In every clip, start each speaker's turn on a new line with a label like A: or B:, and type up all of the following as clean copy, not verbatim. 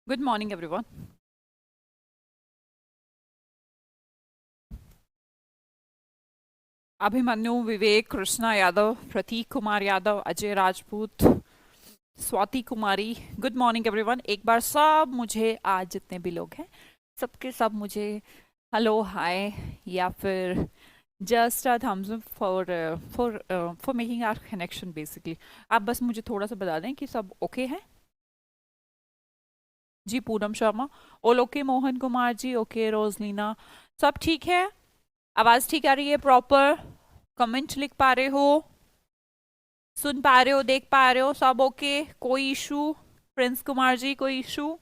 A: Good morning, everyone. Abhimanyu, Vivek, Krishna Yadav, Prateek Kumar Yadav, Ajay Rajput, Swati Kumari. Good morning everyone. एक बार सब मुझे आज जितने भी लोग हैं सबके सब मुझे हेलो हाय या फिर just a thumbs up for making our connection basically. आप बस मुझे थोड़ा सा बता दें कि सब ओके हैं। जी पूनम शर्मा ओल ओके, मोहन कुमार जी ओके, रोजलीना सब ठीक है। आवाज ठीक आ रही है प्रॉपर? कमेंट लिख पा रहे हो? सुन पा रहे हो? देख पा रहे हो? सब ओके? कोई इशू? प्रिंस कुमार जी कोई इशू?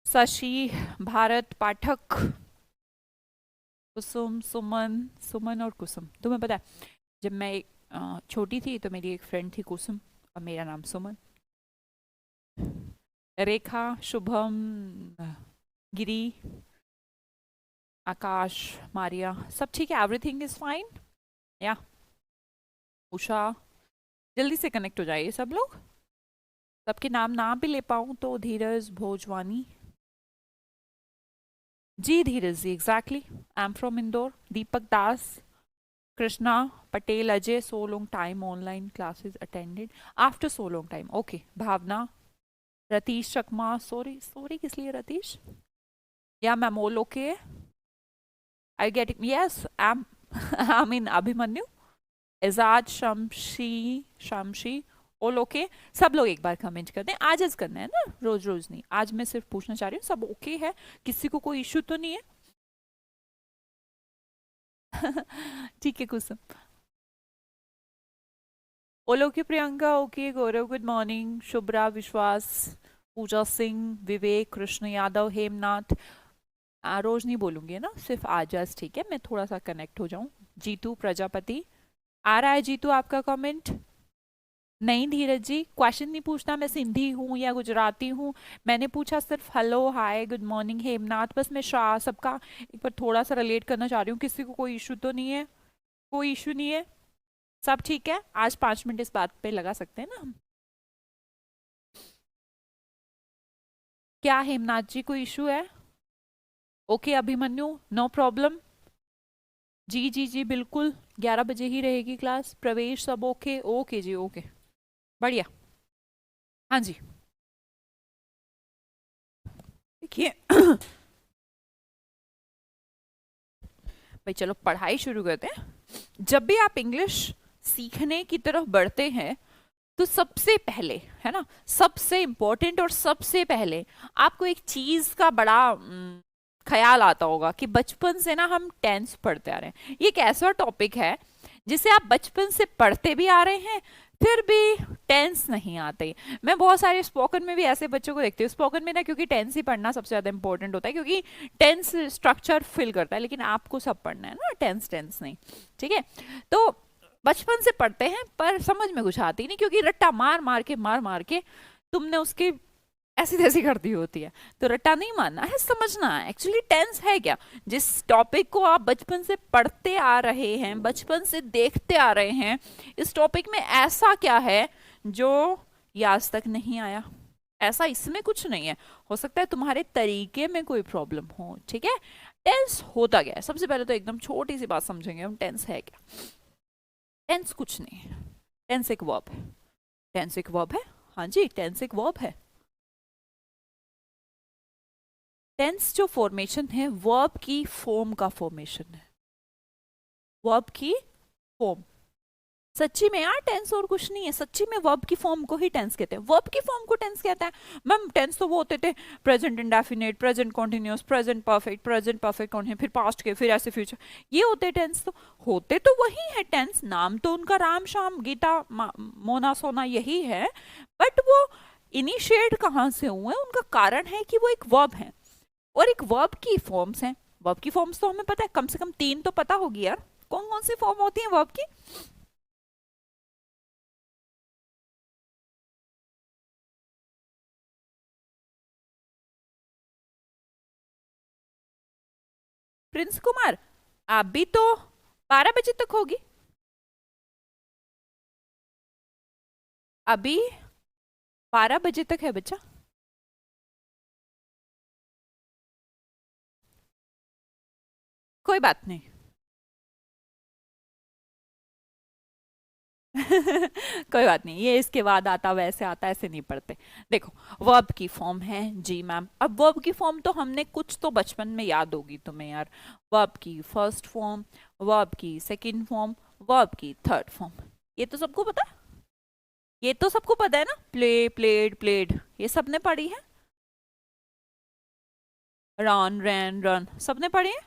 A: शशि, भारत पाठक, कुसुम, सुमन, सुमन और कुसुम। तुम्हें पता है जब मैं छोटी थी तो मेरी एक फ्रेंड थी कुसुम और मेरा नाम सुमन। रेखा, शुभम, गिरी, आकाश, मारिया सब ठीक है? एवरीथिंग इज फाइन या? उषा, जल्दी से कनेक्ट हो जाइए सब लोग। सबके नाम ना भी ले पाऊं तो Dheeraj Bhojwani. Ji Dheeraj ji, exactly, I am from Indore. Deepak Das, Krishna Patel, Ajay, so long time online classes attended after so long time. Okay, Bhavna, Ratish Chakma, sorry sorry किस लिए रतीश? या मैमोल okay? I get it, yes I am I mean Abhimanyu, Ejaz, Shamshi, Shamshi, all okay. सब लोग एक बार कमेंट कर दें। आज आज करना है ना, रोज रोज नहीं। आज मैं सिर्फ पूछना चाह रही हूँ सब ओके है, किसी को कोई इशू तो नहीं है? ठीक है कुसुम। ऑल ओके प्रियंका ओके, गौरव गुड मॉर्निंग, शुभ्रा, विश्वास, पूजा सिंह, विवेक, कृष्ण यादव, हेमनाथ। रोज नहीं बोलूंगी ना, सिर्फ आज आज ठीक है, मैं थोड़ा सा कनेक्ट हो जाऊं। जीतू प्रजापति, आ रहा है जीतू आपका कमेंट? नहीं धीरज जी, क्वेश्चन नहीं पूछना मैं सिंधी हूँ या गुजराती हूँ। मैंने पूछा सिर्फ hello hi good morning Hemnath, बस मैं शाह सबका एक बार थोड़ा सा रिलेट करना चाह रही हूँ। किसी को कोई इशू तो नहीं है? कोई इशू नहीं है? सब ठीक है? आज 5 मिनट इस बात पे लगा सकते हैं ना हम? क्या हेमनाथ जी कोई इशू है? Okay Abhimanyu, no problem. जी जी जी बिल्कुल, 11 बजे ही रहेगी क्लास। प्रवेश सब ओके? ओके जी ओके, बढ़िया। हाँ जी, देखिए भाई चलो पढ़ाई शुरू करते हैं। जब भी आप इंग्लिश सीखने की तरफ बढ़ते हैं तो सबसे पहले, है ना, सबसे इंपॉर्टेंट और सबसे पहले आपको एक चीज का बड़ा ख्याल आता होगा कि बचपन से ना हम टेंस पढ़ते आ रहे हैं। ये एक ऐसा टॉपिक है जिसे आप बचपन से पढ़ते भी आ रहे हैं फिर भी टेंस नहीं आते। मैं बहुत सारे स्पोकन में भी ऐसे बच्चों को देखती हूँ। स्पोकन में ना क्योंकि टेंस ही पढ़ना सबसे ज्यादा इंपॉर्टेंट होता है, क्योंकि टेंस स्ट्रक्चर फिल करता है, लेकिन आपको सब पढ़ना है ना, टेंस टेंस नहीं। ठीक है, तो बचपन से पढ़ते हैं पर समझ में कुछ आती नहीं, क्योंकि रट्टा मार मार के तुमने उसकी ऐसी तैसी कर दी होती है। तो रट्टा नहीं मारना है, समझना है एक्चुअली टेंस है क्या। जिस टॉपिक को आप बचपन से पढ़ते आ रहे हैं, बचपन से देखते आ रहे हैं, इस टॉपिक में ऐसा क्या है जो ये आज तक नहीं आया। ऐसा इसमें कुछ नहीं है, हो सकता है तुम्हारे तरीके में कोई प्रॉब्लम हो। ठीक है, टेंस होता क्या है सबसे पहले तो एकदम छोटी सी बात समझेंगे हम, टेंस है क्या। टेंस कुछ नहीं है, टेंस एक वर्ब है। टेंस एक वर्ब है, हाँ जी टेंस एक वर्ब है। टेंस जो फॉर्मेशन है वर्ब की फॉर्म का फॉर्मेशन है, वर्ब की फॉर्म। सच्ची में यार टेंस और कुछ नहीं है, सच्ची में वर्ब की फॉर्म को ही टेंस कहते हैं। वर्ब की फॉर्म को टेंस कहता है। मैम टेंस तो वो होते थे present indefinite, present continuous, present perfect continuous, फिर पास्ट के, फिर ऐसे फ्यूचर, ये होते टेंस। तो होते तो वही है टेंस, नाम तो उनका राम शाम गीता मोना सोना यही है, बट वो इनिशिएट कहाँ से हुए, उनका कारण है कि वो एक वर्ब है। और एक वर्ब की फॉर्म्स हैं। वर्ब की फॉर्म्स तो हमें पता है, कम से कम 3 तो पता होगी यार। कौन कौन सी फॉर्म होती है वर्ब की? प्रिंस कुमार, आप भी तो 12 बजे तक होगी। अभी 12 बजे तक है बच्चा। कोई बात नहीं। कोई बात नहीं, ये इसके बाद आता, वैसे आता, ऐसे नहीं पढ़ते। देखो, वर्ब की फॉर्म है जी मैम। अब वर्ब की फॉर्म तो हमने कुछ तो बचपन में याद होगी तुम्हें यार। वर्ब की फर्स्ट फॉर्म, वर्ब की सेकंड फॉर्म, वर्ब की थर्ड फॉर्म, ये तो सबको पता है। ये तो सबको पता है ना, प्ले, प्लेड, प्लेड, ये सबने पढ़ी है। रन, रैन, रन, सबने पढ़ी है।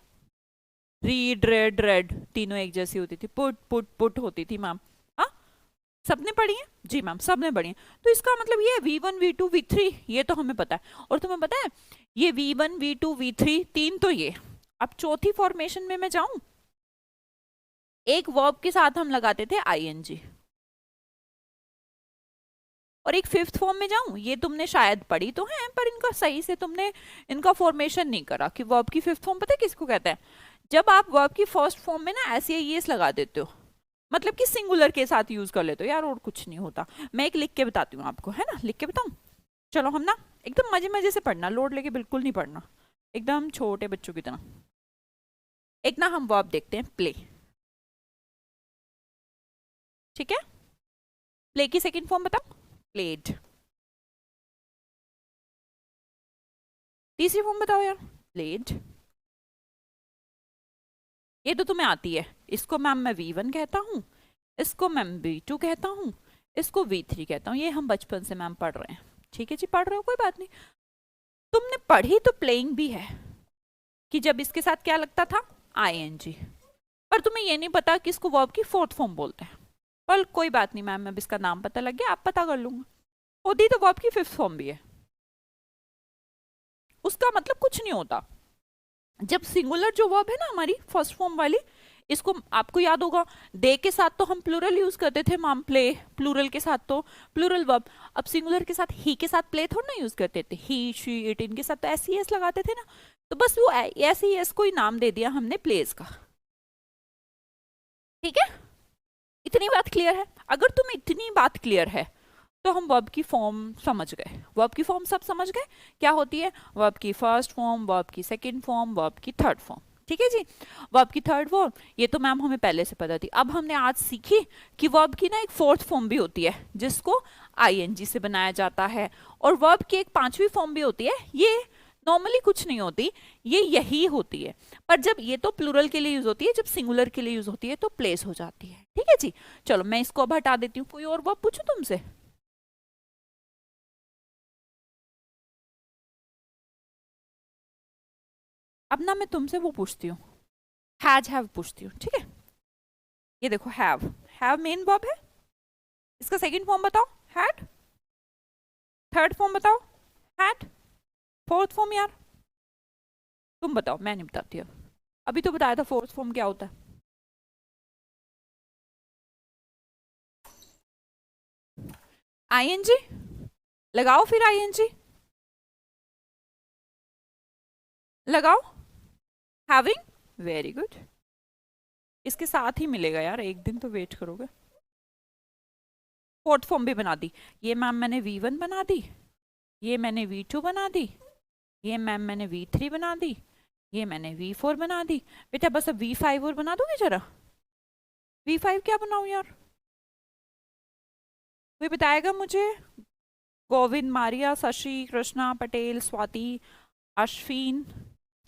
A: रीड, रेड, रेड, तीनों एक जैसी होती थी। पुट, पुट, पुट होती थी मैम। हाँ, सबने पढ़ी है जी मैम, सबने पढ़ी है। तो इसका मतलब ये V1, V2, V3 ये तो हमें पता है। और तुम्हें पता है ये V1, V2, V3 तीन तो ये। अब चौथी फॉर्मेशन में मैं जाऊं, एक वर्ब के साथ हम लगाते थे ING, और एक फिफ्थ फॉर्म में जाऊं, ये तुमने शायद पढ़ी तो है पर इनका सही से तुमने इनका फॉर्मेशन नहीं करा कि वर्ब की फिफ्थ फॉर्म पता है किसको कहते हैं। जब आप वर्ब की फर्स्ट फॉर्म में ना SES लगा देते हो, मतलब कि सिंगुलर के साथ यूज कर लेते हो यार, और कुछ नहीं होता। मैं एक लिख के बताती हूँ आपको, है ना, लिख के बताऊं। चलो हम ना एकदम मजे मजे से पढ़ना, लोड लेके बिल्कुल नहीं पढ़ना, एकदम छोटे बच्चों की तरह। एक ना हम वर्ब देखते हैं, प्ले। ठीक है, प्ले की सेकंड फॉर्म बताओ, प्लेड। तीसरी फॉर्म बताओ यार, प्लेड। ये तो तुम्हें आती है, इसको मैम मैं V1 कहता हूँ, इसको मैम V2 कहता हूँ, इसको V3 कहता हूँ। ये हम बचपन से मैम पढ़ रहे हैं। ठीक है जी, पढ़ रहे हो, कोई बात नहीं। तुमने पढ़ी तो प्लेइंग भी है कि जब इसके साथ क्या लगता था, ING, पर तुम्हें ये नहीं पता कि इसको वर्ब की फोर्थ फॉर्म बोलते हैं। पर कोई बात नहीं मैम, अब इसका नाम पता लग गया, आप पता कर लूंगा। होती तो वर्ब की फिफ्थ फॉर्म भी है, उसका मतलब कुछ नहीं होता। जब सिंगुलर जो वर्ब है ना हमारी फर्स्ट फॉर्म वाली, इसको आपको याद होगा, दे के साथ तो हम प्लूरल यूज करते थे मैम, प्ले, प्लूरल के साथ तो प्लूरल वर्ब। अब सिंगुलर के साथ ही के साथ प्ले थोड़ा ना यूज करते थे, ही, शी, इट, इनके साथ तो SES लगाते थे ना। तो बस वो SES को ही नाम दे दिया हमने प्लेस का। ठीक है, इतनी बात क्लियर है। अगर तुम्हें इतनी बात क्लियर है तो हम वर्ब की फॉर्म समझ गए। वर्ब की फॉर्म सब समझ गए क्या होती है, वर्ब की फर्स्ट फॉर्म, वर्ब की सेकंड फॉर्म, वर्ब की थर्ड फॉर्म। ठीक है जी, वर्ब की थर्ड फॉर्म ये तो मैम हमें पहले से पता थी। अब हमने आज सीखी कि वर्ब की ना एक फोर्थ फॉर्म भी होती है जिसको ING से बनाया जाता है, और वर्ब की एक पांचवी फॉर्म भी होती है, ये नॉर्मली कुछ नहीं होती, ये यही होती है। पर जब ये तो प्लूरल के लिए यूज होती है, जब सिंगुलर के लिए यूज होती है तो प्लेस हो जाती है। ठीक है जी, चलो मैं इसको अब हटा देती हूँ। कोई और वर्ब पूछूं तुमसे? अब ना मैं तुमसे वो पूछती हूँ, हैज हैव पूछती हूँ। ठीक है, ये देखो, हैव मेन वर्ब है, इसका सेकंड फॉर्म बताओ, हैड। थर्ड फॉर्म बताओ, हैड। फोर्थ फॉर्म यार तुम बताओ, मैं नहीं बताती अब। अभी तो बताया था फोर्थ फॉर्म क्या होता है। ING लगाओ, फिर ING लगाओ, हैविंग, वेरी गुड। इसके साथ ही मिलेगा यार, एक दिन तो वेट करोगे। फोर्थ फॉर्म भी बना दी, ये मैम मैंने V1 बना दी, ये मैंने V2 बना दी, ये मैम मैंने V3 बना दी, ये मैंने V4 बना दी। बेटा बस अब V5 और बना दोगे जरा। V5 क्या बनाऊं यार, कोई बताएगा मुझे? गोविंद, मारिया, शशि, कृष्णा, पटेल, स्वाति, अश्विन,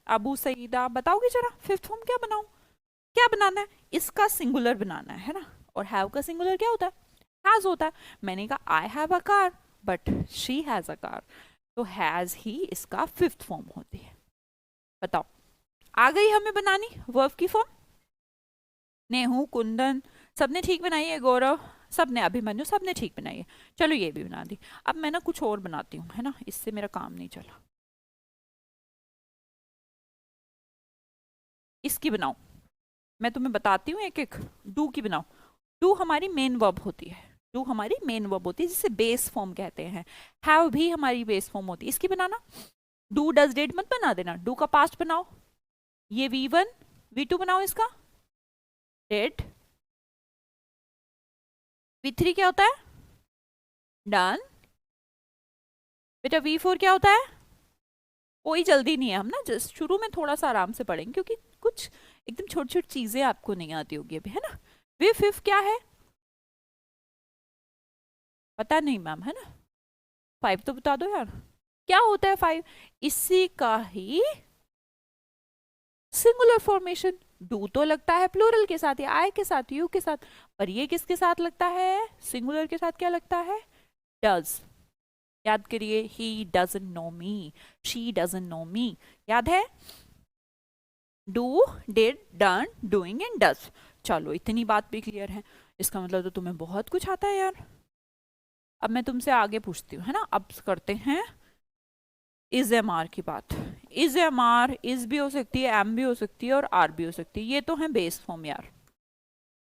A: अबू सईदा, बताओगे जरा फिफ्थ फॉर्म क्या बनाऊं? क्या बनाना है, इसका सिंगुलर बनाना है ना। और हैव का सिंगुलर क्या होता है, हैज होता है। मैंने कहा I have a car but she has a car, तो हैज ही इसका फिफ्थ फॉर्म होती है। बताओ, आ गई हमें बनानी वर्ब की फॉर्म। नेहू, कुंदन, सबने ठीक बनाई है, गौरव, सबने, अभिमन्यु, सबने ठीक बनाई है। चलो ये भी बना दी। अब मैं ना कुछ और बनाती हूँ, है ना, इससे मेरा काम नहीं चला। इसकी बनाओ, मैं तुम्हें बताती हूँ एक एक। डू की बनाओ। डू हमारी मेन वर्ब होती है, डू हमारी मेन वर्ब होती है जिसे बेस फॉर्म कहते हैं। हैव भी हमारी बेस फॉर्म होती है। इसकी बनाना, डू डज डिड मत बना देना, डू का पास्ट बनाओ। ये V1, V2 बनाओ इसका, डिड। V3 क्या होता है, डन। बेटा V4 क्या होता है, कोई जल्दी नहीं है, हम ना जस्ट शुरू में थोड़ा सा आराम से पढ़ेंगे क्योंकि कुछ एकदम छोटी छोटी चीजें आपको नहीं आती होगी अभी, है ना। वे फिफ क्या है पता नहीं मैम, है ना। फाइव तो बता दो यार, क्या होता है फाइव, इसी का ही सिंगुलर फॉर्मेशन। डू तो लगता है प्लूरल के साथ या आई के साथ, यू के साथ, पर ये किसके साथ लगता है, सिंगुलर के साथ क्या लगता है, डज। याद करिए, he doesn't know me, she doesn't know me, याद है, do, did, done, doing and does. चलो इतनी बात भी क्लियर है, इसका मतलब तो तुम्हें बहुत कुछ आता है यार। अब मैं तुमसे आगे पूछती हूँ, है ना, अब करते हैं इज एम आर की बात। इज एम आर, इज भी हो सकती है, एम भी हो सकती है और आर भी हो सकती है, ये तो है बेस फॉर्म यार,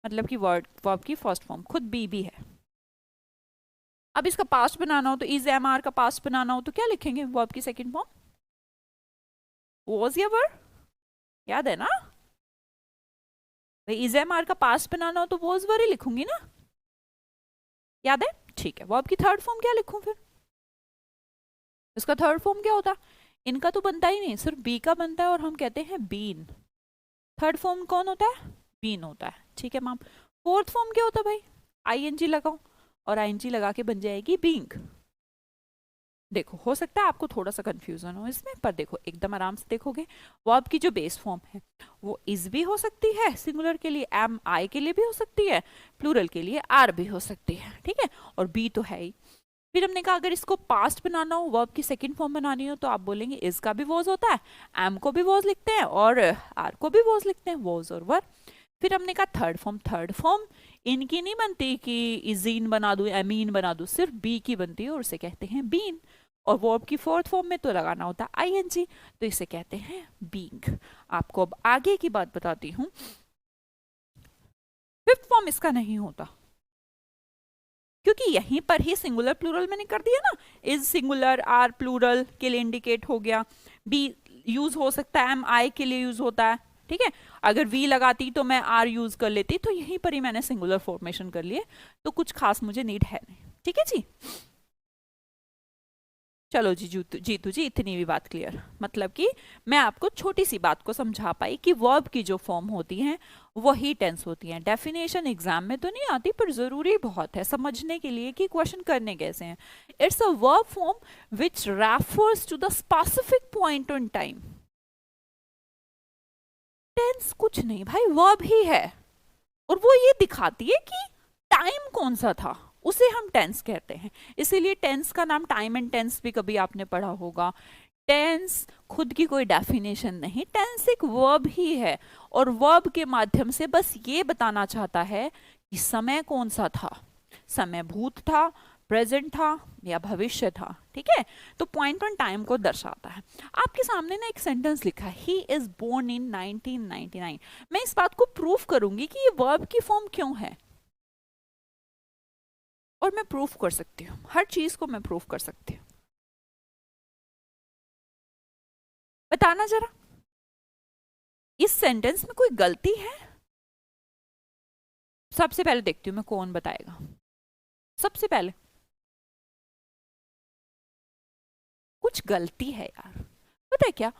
A: मतलब कि वर्ब की फर्स्ट फॉर्म, खुद बी भी है। अब इसका पास्ट बनाना हो तो इज एम आर का पास्ट बनाना हो तो क्या लिखेंगे, वर्ब की सेकंड फॉर्म वॉज या वर, याद है ना भाई, इज एम आर का पास्ट बनाना हो तो वॉज वर ही लिखूंगी ना, याद है, ठीक है। वर्ब की थर्ड फॉर्म क्या लिखूं फिर, इसका थर्ड फॉर्म क्या होता, इनका तो बनता ही नहीं, सिर्फ बी का बनता है और हम कहते हैं बीन। थर्ड फॉर्म कौन होता है, बीन होता है, ठीक है मैम। फोर्थ फॉर्म क्या होता है भाई, आईएनजी लगाओ और आईएनजी लगा के बन जाएगी बीइंग। देखो हो सकता है आपको थोड़ा सा कंफ्यूजन हो इसमें, पर देखो एकदम आराम से देखोगे, वर्ब की जो बेस फॉर्म है वो इज भी हो सकती है सिंगुलर के लिए, एम आई के लिए भी हो सकती है, प्लूरल के लिए आर भी हो सकती है, ठीक है, और बी तो है ही। फिर हमने कहा अगर इसको पास्ट बनाना हो, वर्ब की सेकंड फॉर्म बनानी हो, तो आप बोलेंगे इज का भी वॉज होता है, एम को भी वॉज लिखते हैं और आर को भी वॉज लिखते हैं, वॉज और वर। फिर हमने कहा थर्ड फॉर्म इनकी नहीं बनती कि इजीन बना दूं, एमीन बना दूं, सिर्फ बी की बनती है और उसे कहते हैं बीन। और वर्ब की फोर्थ फॉर्म में तो लगाना होता है आईएनजी, तो इसे कहते हैं बीइंग। आपको अब आगे की बात बताती हूं, फिफ्थ फॉर्म इसका नहीं होता, क्योंकि यहीं पर ही सिंगुलर प्लूरल मैंने कर दिया ना, इज सिंगुलर, आर प्लूरल के लिए इंडिकेट हो गया, बी यूज हो सकता है, एम आई के लिए यूज होता है, ठीक है। अगर वी लगाती तो मैं आर यूज कर लेती, तो यहीं पर ही मैंने सिंगुलर फॉर्मेशन कर लिए, तो कुछ खास मुझे नीड है नहीं, ठीक है जी। चलो जी जीतू जी, इतनी भी बात क्लियर, मतलब कि मैं आपको छोटी सी बात को समझा पाई कि वर्ब की जो फॉर्म होती हैं वही टेंस होती हैं। डेफिनेशन एग्जाम में तो नहीं आती, पर जरूरी बहुत है समझने के लिए कि क्वेश्चन करने कैसे हैं। It's a verb form which refers to the specific point on time. Tense कुछ नहीं भाई, वर्ब ही है, और वो ये दिखाती है कि टाइम कौन सा था, उसे हम टेंस कहते हैं। इसीलिए टेंस का नाम टाइम एंड टेंस भी कभी आपने पढ़ा होगा। टेंस खुद की कोई डेफिनेशन नहीं, टेंस एक वर्ब ही है, और वर्ब के माध्यम से बस ये बताना चाहता है कि समय कौन सा था, समय भूत था, प्रेजेंट था या भविष्य था, ठीक है। तो पॉइंट ऑन टाइम को दर्शाता है। आपके सामने ना एक सेंटेंस लिखा है, ही इज बोर्न इन 1999। मैं इस बात को प्रूफ करूंगी कि ये वर्ब की फॉर्म क्यों है, और मैं प्रूफ कर सकती हूँ, हर चीज को मैं प्रूफ कर सकती हूँ। बताना जरा, इस सेंटेंस में कोई गलती है, सबसे पहले देखती हूँ मैं कौन बताएगा। सबसे पहले कुछ गलती है यार, पता है क्या,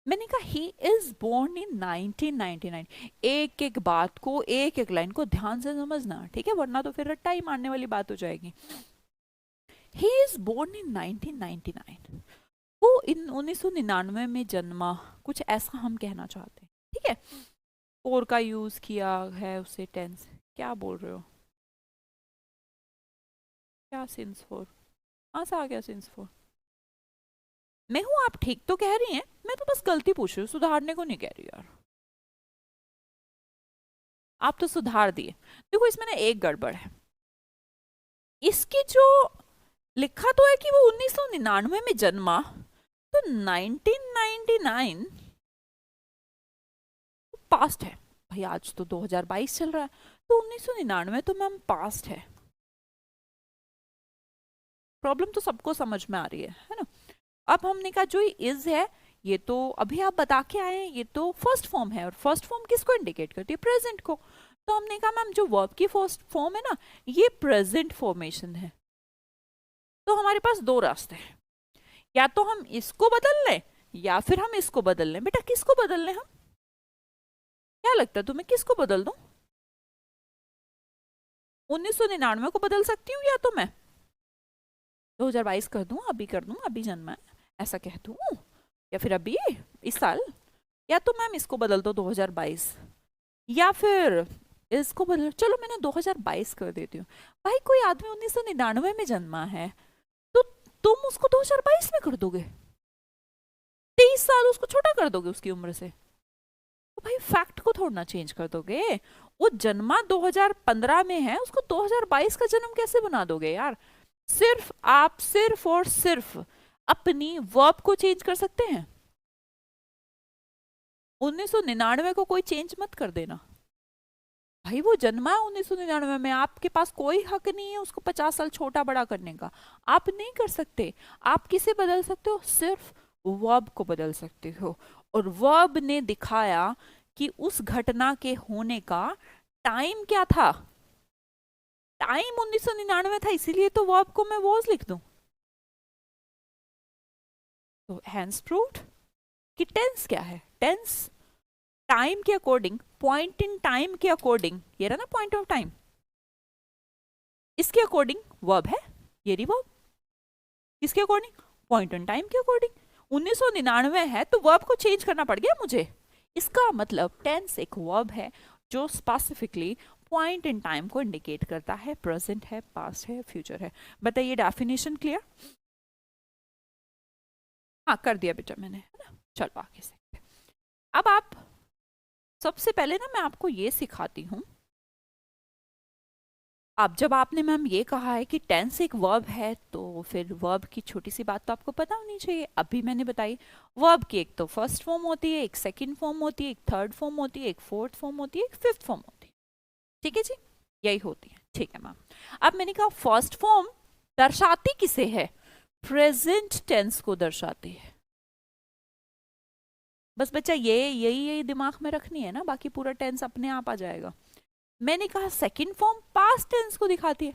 A: मैंने कहा ही इज बोर्न इन 1999। एक एक बात को, एक एक लाइन को ध्यान से समझना, ठीक है, वरना तो फिर रट्टा ही मारने वाली बात हो जाएगी। ही इज बोर्न इन 1999, वो इन 1999 में जन्मा, कुछ ऐसा हम कहना चाहते हैं, ठीक है। और का यूज किया है उसे टेंस, क्या बोल रहे हो, क्या सिंस फोर, कहाँ से आ गया सिंस फोर, मैं हूं, आप ठीक तो कह रही हैं, मैं तो बस गलती पूछ रही हूँ, सुधारने को नहीं कह रही यार। आप तो सुधार दिए। देखो इसमें ना एक गड़बड़ है, इसकी जो लिखा तो है कि वो 1999 में जन्मा, तो 1999 पास्ट है भाई, आज तो 2022 चल रहा है, तो 1999 तो मैम पास्ट है। प्रॉब्लम तो सबको समझ में आ रही है ना। अब हमने कहा जो इज है, ये तो अभी आप बता के आए हैं, ये तो फर्स्ट फॉर्म है, और फर्स्ट फॉर्म किसको इंडिकेट करती है, प्रेजेंट को। तो हमने कहा मैम जो वर्ब की फर्स्ट फॉर्म है ना, ये प्रेजेंट फॉर्मेशन है। तो हमारे पास दो रास्ते हैं, या तो हम इसको बदल लें या फिर हम इसको बदल लें। बेटा किसको बदल लें हम, क्या लगता है तुम्हें, किसको बदल दूं? 1999 को बदल सकती हूँ, या तो मैं 2022 कर दूं, अभी कर दूं, अभी जन्मा है ऐसा कह दूं, या फिर अभी इस साल, या तो मैम इसको बदल दो 2022, या फिर इसको बदल, चलो मैंने 2022 कर देती हूँ। भाई कोई आदमी 1999 में जन्मा है तो तुम उसको 2022 में कर दोगे, 23 साल उसको छोटा कर दोगे उसकी उम्र से, तो भाई फैक्ट को थोड़ा ना चेंज कर दोगे। वो जन्मा 2015 में है, उसको 2022 का जन्म कैसे बना दोगे यार? सिर्फ आप सिर्फ और सिर्फ अपनी वर्ब को चेंज कर सकते हैं। 1999 को कोई चेंज मत कर देना भाई, वो जन्मा है 1999 में, आपके पास कोई हक नहीं है उसको 50 साल छोटा बड़ा करने का। आप नहीं कर सकते। आप किसे बदल सकते हो? सिर्फ वर्ब को बदल सकते हो, और वर्ब ने दिखाया कि उस घटना के होने का टाइम क्या था। टाइम 1999 था, इसीलिए तो वर्ब को मैं वॉज लिख दूं। तो हैंस प्रूव्ड कि टेंस क्या है। टेंस टाइम के अकॉर्डिंग, पॉइंट इन टाइम के अकॉर्डिंग, ये रहा ना पॉइंट ऑफ टाइम, इसके अकॉर्डिंग वर्ब है, ये रही वर्ब। किसके अकॉर्डिंग? पॉइंट इन टाइम के अकॉर्डिंग। 1999 है तो वर्ब को चेंज करना पड़ गया मुझे। इसका मतलब टेंस एक वर्ब है जो स्पेसिफिकली पॉइंट इन टाइम को इंडिकेट करता है, प्रेजेंट है, पास्ट है, फ्यूचर है। बताइए डेफिनेशन क्लियर? हाँ कर दिया बेटा मैंने, है ना। चलो आगे से, अब आप सबसे पहले ना मैं आपको ये सिखाती हूँ। अब जब आपने मैम ये कहा है कि टेंस एक वर्ब है, तो फिर वर्ब की छोटी सी बात तो आपको पता होनी चाहिए। अभी मैंने बताई वर्ब की एक तो फर्स्ट फॉर्म होती है, एक सेकंड फॉर्म होती है, एक थर्ड फॉर्म होती है, एक फोर्थ फॉर्म होती है, एक फिफ्थ फॉर्म होती है। ठीक है जी, यही होती है। ठीक है मैम। अब मैंने कहा फर्स्ट फॉर्म दर्शाती किसे है? प्रेजेंट टेंस को दर्शाती है। बस बच्चा यही दिमाग में रखनी है ना, बाकी पूरा टेंस अपने आप आ जाएगा। मैंने कहा सेकंड फॉर्म पास्ट टेंस को दिखाती है,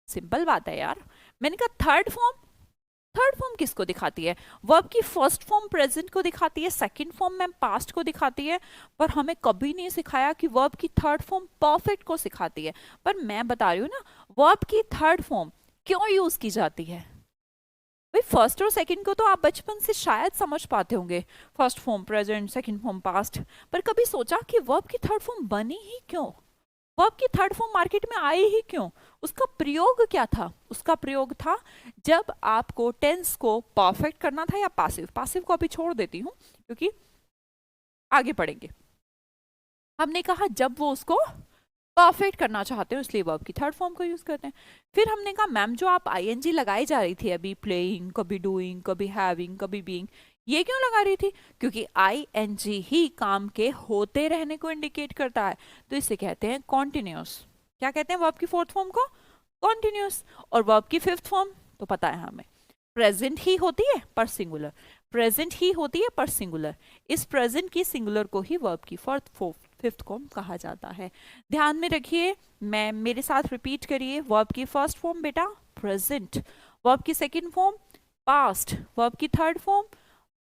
A: सिंपल बात है यार। मैंने कहा थर्ड फॉर्म किसको दिखाती है? वर्ब की फर्स्ट फॉर्म प्रेजेंट को दिखाती है, सेकंड फॉर्म में पास्ट को दिखाती है, पर हमें कभी नहीं सिखाया कि वर्ब की थर्ड फॉर्म परफेक्ट को सिखाती है। पर मैं बता रही हूँ ना, वर्ब की थर्ड फॉर्म क्यों यूज की जाती है। भाई फर्स्ट और सेकंड को तो आप बचपन से शायद समझ पाते होंगे, first form present, second form past, पर कभी सोचा कि वर्ब की थर्ड फॉर्म बनी ही क्यों? वर्ब की थर्ड फॉर्म मार्केट में आई ही क्यों? उसका प्रयोग क्या था? उसका प्रयोग था जब आपको टेंस को परफेक्ट करना था, या पासिव। पासिव को अभी छोड़ देती हूँ क्योंकि आगे पढ़ेंगे। हमने कहा जब वो उसको परफेक्ट करना चाहते हो, इसलिए वर्ब की थर्ड फॉर्म को यूज करते हैं। फिर हमने कहा मैम जो आप आईएनजी लगाई जा रही थी अभी, प्लेइंग, कभी डूइंग, कभी हैविंग, कभी बीइंग, ये क्यों लगा रही थी? क्योंकि आईएनजी ही काम के होते रहने को इंडिकेट करता है, तो इसे कहते हैं कॉन्टिन्यूस। क्या कहते हैं वर्ब की फोर्थ फॉर्म को? कॉन्टिन्यूस। और वर्ब की फिफ्थ फॉर्म तो पता है हमें, प्रेजेंट ही होती है पर सिंगुलर। प्रेजेंट ही होती है पर सिंगुलर। इस प्रेजेंट की सिंगुलर को ही वर्ब की फिफ्थ फॉर्म कहा जाता है। ध्यान में रखिए, मैं मेरे साथ रिपीट करिए। वर्ब की फर्स्ट फॉर्म बेटा प्रेजेंट, वर्ब की सेकंड फॉर्म पास्ट, वर्ब की थर्ड फॉर्म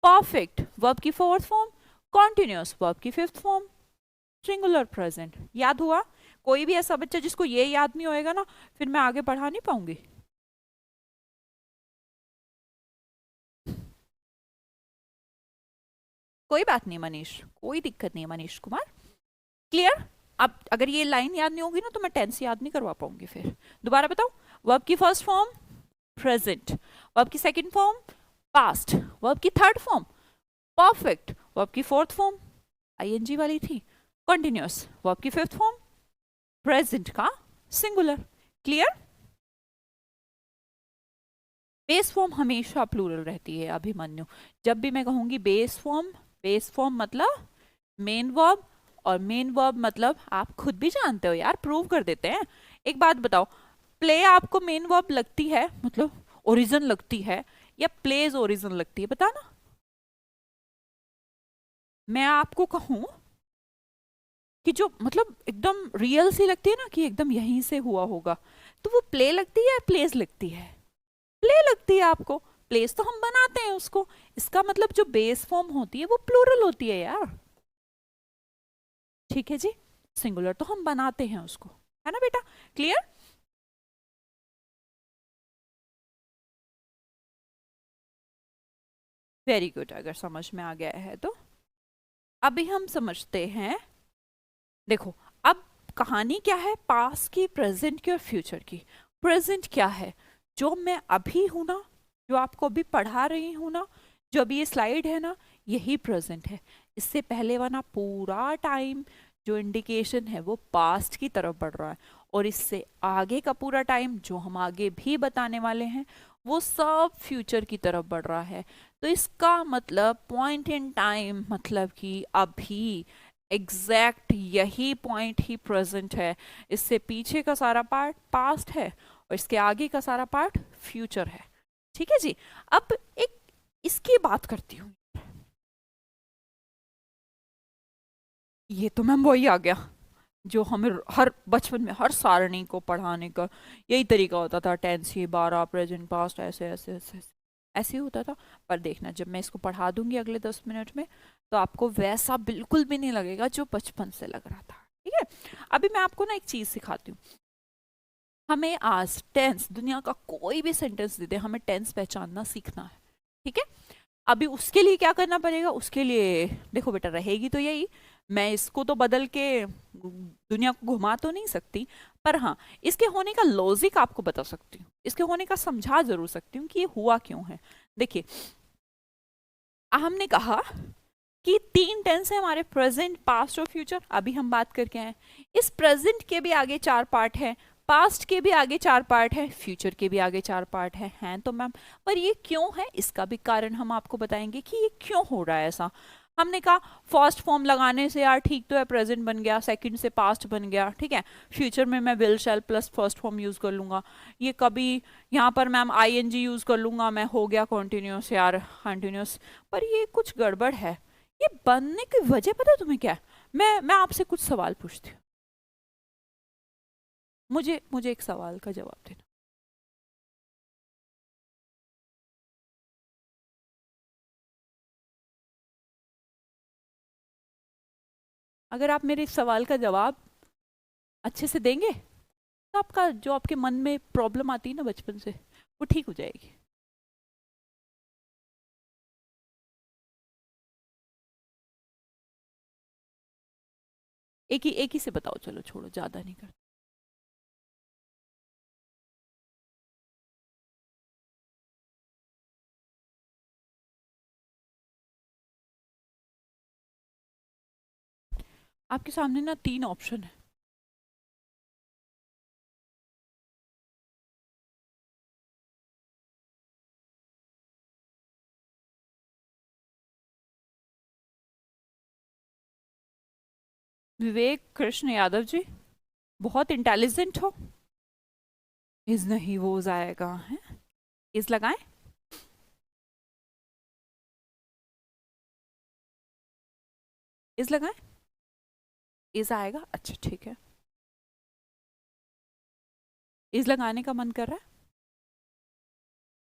A: परफेक्ट, वर्ब की फोर्थ फॉर्म कॉन्टिन्यूस, वर्ब की फिफ्थ फॉर्म सिंगुलर प्रेजेंट। याद हुआ? कोई भी ऐसा बच्चा जिसको ये याद नहीं होएगा ना, फिर मैं आगे पढ़ा नहीं पाऊंगी। कोई बात नहीं मनीष, कोई दिक्कत नहीं है मनीष कुमार, क्लियर? अब अगर ये लाइन याद नहीं होगी ना तो मैं टेंस याद नहीं करवा पाऊंगी। फिर दोबारा बताओ, वर्ब की फर्स्ट फॉर्म प्रेजेंट, वर्ब की सेकंड फॉर्म पास्ट, वर्ब की थर्ड फॉर्म परफेक्ट, वर्ब की फोर्थ फॉर्म आईएनजी वाली थी कंटिन्यूअस, वर्ब की फिफ्थ फॉर्म प्रेजेंट का सिंगुलर। क्लियर? बेस फॉर्म हमेशा प्लूरल रहती है अभिमन्यु। जब भी मैं कहूंगी बेस फॉर्म मतलब मेन वर्ब, और मेन वर्ब मतलब आप खुद भी जानते हो यार, प्रूव कर देते हैं। एक बात बताओ, प्ले आपको मेन वर्ब लगती है, मतलब ओरिजिन लगती है, या प्लेज ओरिजिन लगती है? बताना। मैं आपको कहूं कि जो मतलब एकदम रियल सी लगती है ना, कि एकदम यहीं से हुआ होगा, तो वो प्ले लगती है या प्लेज लगती है? प्ले लगती है आपको। प्लेस तो हम बनाते हैं उसको। इसका मतलब जो बेस फॉर्म होती है वो प्लूरल होती है यार। ठीक है जी, सिंगुलर तो हम बनाते हैं उसको, है ना बेटा, क्लियर। वेरी गुड, अगर समझ में आ गया है तो अभी हम समझते हैं। देखो, अब कहानी क्या है, पास्ट की, प्रेजेंट की और फ्यूचर की। प्रेजेंट क्या है, जो मैं अभी हूं ना, जो आपको अभी पढ़ा रही हूं ना, जो अभी ये स्लाइड है ना, यही प्रेजेंट है। इससे पहले वाला पूरा टाइम जो इंडिकेशन है वो पास्ट की तरफ बढ़ रहा है, और इससे आगे का पूरा टाइम जो हम आगे भी बताने वाले हैं वो सब फ्यूचर की तरफ बढ़ रहा है। तो इसका मतलब पॉइंट इन टाइम, मतलब कि अभी एग्जैक्ट यही पॉइंट ही प्रेजेंट है। इससे पीछे का सारा पार्ट पास्ट है और इसके आगे का सारा पार्ट फ्यूचर है। ठीक है जी, अब एक इसकी बात करती हूँ। ये तो मैम वही आ गया जो हमें हर बचपन में हर सारणी को पढ़ाने का यही तरीका होता था, टेंस ही 12 प्रेजेंट पास्ट ऐसे ऐसे ऐसे ऐसे ही होता था। पर देखना, जब मैं इसको पढ़ा दूंगी अगले 10 मिनट में, तो आपको वैसा बिल्कुल भी नहीं लगेगा जो बचपन से लग रहा था। ठीक है, अभी मैं आपको ना एक चीज सिखाती हूँ। हमें आज टेंस, दुनिया का कोई भी सेंटेंस दे दे, हमें टेंस पहचानना सीखना है। ठीक है, अभी उसके लिए क्या करना पड़ेगा, उसके लिए देखो बेटा, रहेगी तो यही, मैं इसको तो बदल के दुनिया को घुमा तो नहीं सकती, पर हाँ इसके होने का लॉजिक आपको बता सकती हूँ, इसके होने का समझा जरूर सकती हूँ कि ये हुआ क्यों है। देखिए, हमने कहा कि 3 टेंस है हमारे, प्रेजेंट, पास्ट और फ्यूचर। अभी हम बात करके आए, इस प्रेजेंट के भी आगे 4 पार्ट है, पास्ट के भी आगे 4 पार्ट है, फ्यूचर के भी आगे 4 पार्ट हैं तो मैम, पर ये क्यों है, इसका भी कारण हम आपको बताएंगे कि ये क्यों हो रहा है ऐसा। हमने कहा फर्स्ट फॉर्म लगाने से यार ठीक तो है, प्रेजेंट बन गया, सेकंड से पास्ट बन गया, ठीक है, फ्यूचर में मैं will shall plus first form use कर लूंगा, ये कभी यहाँ पर मैम आईएनजी यूज कर लूंगा, मैं हो गया कॉन्टिन्यूस यार, कंटिन्यूस। पर ये कुछ गड़बड़ है, ये बनने की वजह पता है तुम्हें क्या है? मैं आपसे कुछ सवाल पूछती हूँ, मुझे मुझे एक सवाल का जवाब देना। अगर आप मेरे इस सवाल का जवाब अच्छे से देंगे, तो आपका जो आपके मन में प्रॉब्लम आती है ना बचपन से, वो ठीक हो जाएगी। एक ही से बताओ, चलो छोड़ो, ज्यादा नहीं कर। आपके सामने ना 3 ऑप्शन है। विवेक कृष्ण यादव जी, बहुत इंटेलिजेंट हो। इज नहीं, वो आएगा है, इज लगाएं। इज लगाएं, इज आएगा, अच्छा ठीक है, इज लगाने का मन कर रहा है।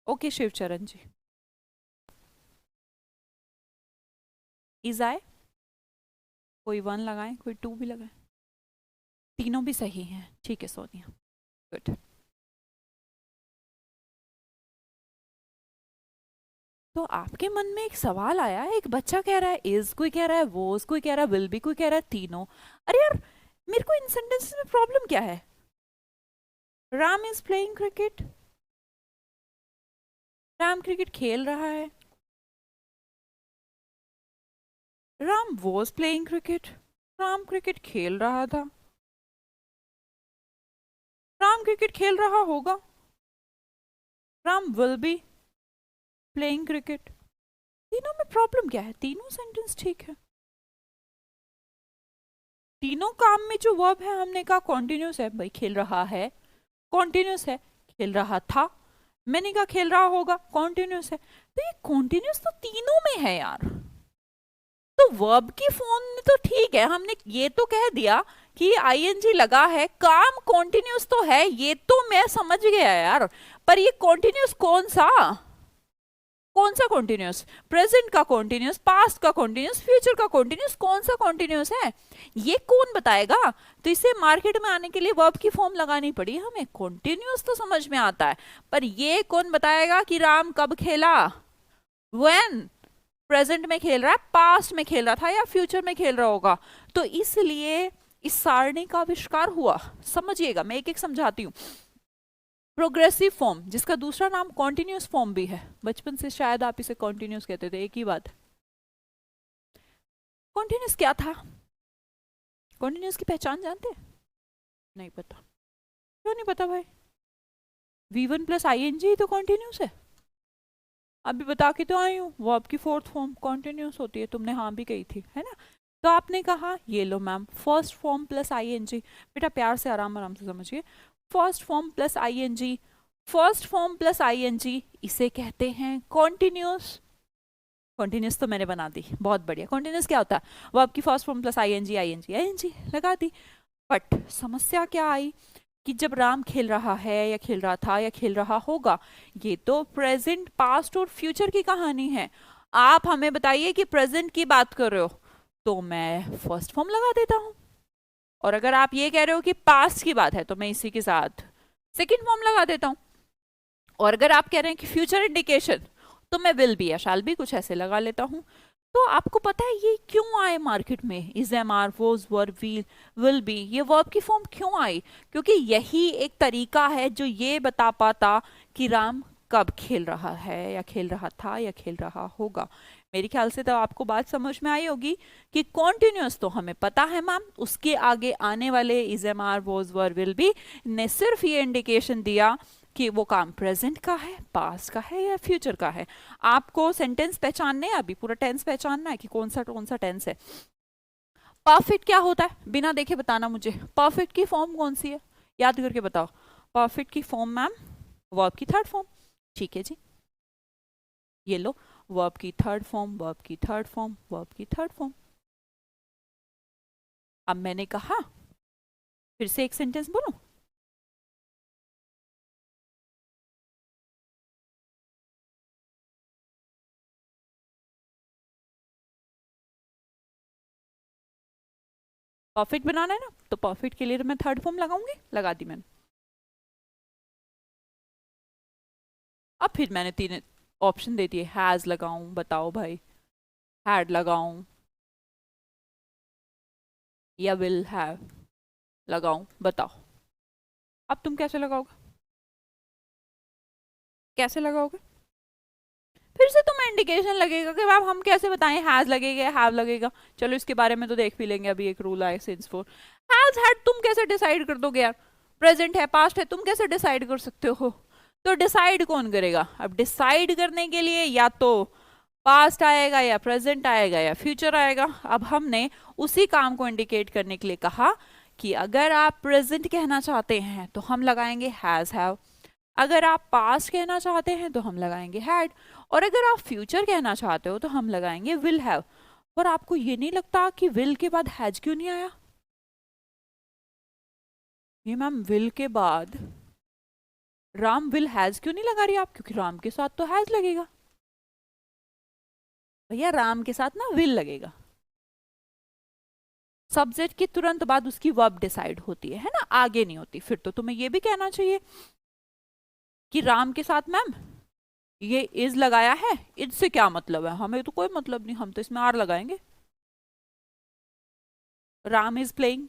A: ओके शिवचरण जी, इज आए, कोई 1 लगाए, कोई 2 भी लगाए, तीनों भी सही हैं, ठीक है सोनिया, गुड। तो आपके मन में एक सवाल आया, एक बच्चा कह रहा है इज, कोई कह रहा है वोज, कोई कह रहा है विल बी, कोई कह रहा है तीनों। अरे यार, मेरे को इन सेंटेंसेस में प्रॉब्लम क्या है? Ram is playing cricket, Ram cricket खेल रहा है। Ram was playing cricket, Ram cricket खेल रहा था, राम क्रिकेट खेल रहा होगा, Ram will be playing cricket. तीनों में प्रॉब्लम क्या है? तीनों सेंटेंस ठीक है, तीनों काम में जो वर्ब है हमने कहा कॉन्टिन्यूस है, भाई खेल रहा है कॉन्टिन्यूस है, खेल रहा था मैंने कहा खेल रहा होगा कॉन्टिन्यूस है, तो ये कॉन्टिन्यूस तो तीनों में है यार। तो वर्ब की फॉर्म में तो ठीक है, हमने ये तो कह दिया कि आईएनजी लगा है, काम कॉन्टिन्यूस तो है, ये तो मैं समझ गया यार, पर ये कॉन्टिन्यूस कौन सा? कौन सा कॉन्टिन्यूस? प्रेजेंट का कॉन्टिन्यूस, पास्ट का कॉन्टिन्यूस, फ्यूचर का कॉन्टिन्यूस, कौन सा कॉन्टिन्यूस है ये कौन बताएगा? तो इसे मार्केट में आने के लिए वर्ब की फॉर्म लगानी पड़ी हमें। कॉन्टिन्यूस तो समझ में आता है, पर ये कौन बताएगा कि राम कब खेला? व्हेन, प्रेजेंट में खेल रहा है, पास्ट में खेल रहा था, या फ्यूचर में खेल रहा होगा। तो इसलिए इस सारणी का आविष्कार हुआ। समझिएगा, मैं एक एक समझाती हूँ। प्रोग्रेसिव फॉर्म, जिसका दूसरा नाम कॉन्टिन्यूस फॉर्म भी है, बचपन से शायद आप इसे कॉन्टिन्यूस कहते थे, एक ही बात। कॉन्टिन्यूस क्या था? कॉन्टिन्यूस की पहचान जानते हैं? नहीं पता? क्यों नहीं पता भाई? V1 प्लस ING तो कॉन्टिन्यूस है। अभी बता के तो आई हूँ, वो आपकी फोर्थ फॉर्म कॉन्टिन्यूस होती है, तुमने हाँ भी कही थी, है ना? तो आपने कहा ये लो ma'am, first form plus ING। बेटा प्यार से आराम आराम से समझिए, first form plus ING, first form plus ING, इसे कहते हैं कॉन्टिन्यूस। कॉन्टिन्यूस तो मैंने बना दी, बहुत बढ़िया। कॉन्टिन्यूस क्या होता है? वो आपकी फर्स्ट फॉर्म प्लस ING लगा दी। बट समस्या क्या आई कि जब राम खेल रहा है, या खेल रहा था, या खेल रहा होगा, ये तो प्रेजेंट, पास्ट और फ्यूचर की कहानी है। आप हमें बताइए कि प्रेजेंट की बात कर रहे हो तो मैं फर्स्ट फॉर्म लगा देता हूं, और अगर आप ये कह रहे हो कि पास्ट की बात है तो मैं इसी के साथ सेकंड फॉर्म लगा देता हूं, और अगर आप कह रहे हैं कि फ्यूचर इंडिकेशन तो मैं विल बी या शैल बी कुछ ऐसे लगा लेता हूं। तो आपको पता है ये क्यों आए मार्केट में? Is, am, are, was, were, will be, ये वर्ब की फॉर्म क्यों आई? क्योंकि यही एक तरीका है जो ये बता पाता कि राम कब खेल रहा है, या खेल रहा था, या खेल रहा होगा। मेरे ख्याल से तो आपको बात समझ में आई होगी कि कॉन्टिन्यूस तो हमें पता है मैम, उसके आगे आने वाले is, am, are, was, were, will be ने सिर्फ ये इंडिकेशन दिया कि वो काम प्रेजेंट का है, पास्ट का है, या फ्यूचर का है। आपको सेंटेंस पहचानने हैं, अभी पूरा टेंस पहचानना है कि कौन सा टेंस है। परफेक्ट क्या होता है? बिना देखे बताना मुझे, परफेक्ट की फॉर्म कौन सी है? याद करके बताओ। परफेक्ट की फॉर्म मैम वर्ब की थर्ड फॉर्म। ठीक है जी, ये लो, वर्ब की थर्ड फॉर्म, वर्ब की थर्ड फॉर्म, वर्ब की थर्ड फॉर्म। अब मैंने कहा, फिर से एक सेंटेंस बोलूं? परफेक्ट बनाना है ना, तो परफेक्ट के लिए तो मैं थर्ड फॉर्म लगाऊंगी, लगा दी मैंने। अब फिर मैंने तीन ऑप्शन दे दिए, हैज लगाऊं, बताओ भाई, हैड लगाऊं, या विल हैव लगाऊं, बताओ। अब तुम कैसे लगाओगे? कैसे लगाओगे? फिर से तुम्हें इंडिकेशन लगेगा कि मैम हम कैसे बताएं, हैज लगेगा, हैव लगेगा। चलो इसके बारे में तो देख भी लेंगे, अभी एक रूल आया सिंस फोर। हैज, हैड तुम कैसे डिसाइड कर दोगे यार? प्रेजेंट है, पास्ट है, तुम कैसे डिसाइड कर सकते हो? तो डिसाइड कौन करेगा? अब डिसाइड करने के लिए या तो पास्ट आएगा, या प्रेजेंट आएगा, या फ्यूचर आएगा। अब हमने उसी काम को इंडिकेट करने के लिए कहा कि अगर आप प्रेजेंट कहना चाहते हैं तो हम लगाएंगे हैज, हैव। अगर आप पास्ट कहना चाहते हैं तो हम लगाएंगे हैड, और अगर आप फ्यूचर कहना चाहते हो तो हम लगाएंगे विल हैव। पर आपको ये नहीं लगता कि विल के बाद हैज क्यों नहीं आया? ये मैम विल के बाद राम विल हैज क्यों नहीं लगा रही आप? क्योंकि राम के साथ तो हैज लगेगा भैया, राम के साथ ना विल लगेगा। सब्जेक्ट के तुरंत बाद उसकी वर्ब डिसाइड होती है ना, आगे नहीं होती। फिर तो तुम्हें ये भी कहना चाहिए कि राम के साथ मैम ये इज लगाया है, इज से क्या मतलब है? हमें तो कोई मतलब नहीं, हम तो इसमें आर लगाएंगे। राम इज प्लेइंग,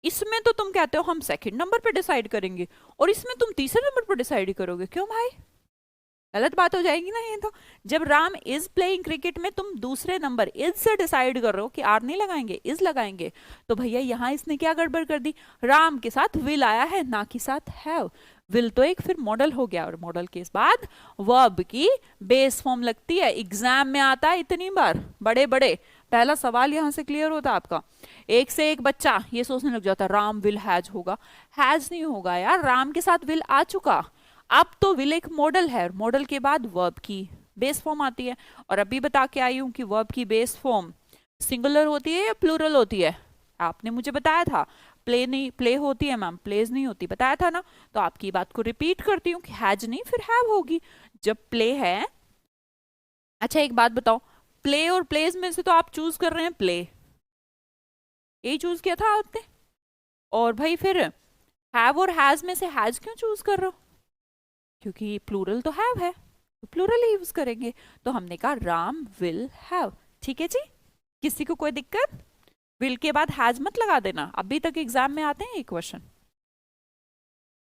A: इसमें तो तुम कहते हो हम सेकंड नंबर पे डिसाइड करेंगे, और इसमें तुम तीसरे नंबर पर डिसाइड करोगे। क्यों भाई? गलत बात हो जाएगी ना ये तो। जब राम इज प्लेइंग क्रिकेट में तुम दूसरे नंबर इज से डिसाइड कर रहे हो कि आर नहीं लगाएंगे, इज लगाएंगे, तो भैया यहाँ इसने क्या गड़बड़ कर दी? राम के साथ विल आया है, ना कि साथ हैव। विल तो एक फिर मॉडल हो गया, और मॉडल के बाद वर्ब की बेस फॉर्म लगती है। एग्जाम में आता है इतनी बार, बड़े बड़े पहला सवाल यहां से क्लियर होता है आपका। एक से एक बच्चा ये सोचने लग जाता राम विल हैज होगा। हैज नहीं होगा यार, राम के साथ विल आ चुका। अब तो विल एक मॉडल है, मॉडल के बाद वर्ब की बेस फॉर्म आती है। और अभी बता के आई हूं कि वर्ब की बेस फॉर्म सिंगुलर होती है या प्लूरल होती है? आपने मुझे बताया था प्ले नहीं, प्ले होती है मैम, प्लेज नहीं होती, बताया था ना। तो आपकी बात को रिपीट करती हूँ कि हैज नहीं फिर हैव होगी। जब प्ले है अच्छा एक बात बताओ, प्ले और प्लेज में से तो आप चूज कर रहे हैं प्ले, यही चूज किया था आपने, और भाई फिर हैव और हैज में से हैज क्यों चूज कर रहे हो? क्योंकि प्लूरल तो हैव है, तो प्लूरल ही यूज करेंगे। तो हमने कहा राम विल हैव। ठीक है जी, किसी को कोई दिक्कत? विल के बाद हैज मत लगा देना, अभी तक एग्जाम में आते हैं ये क्वेश्चन।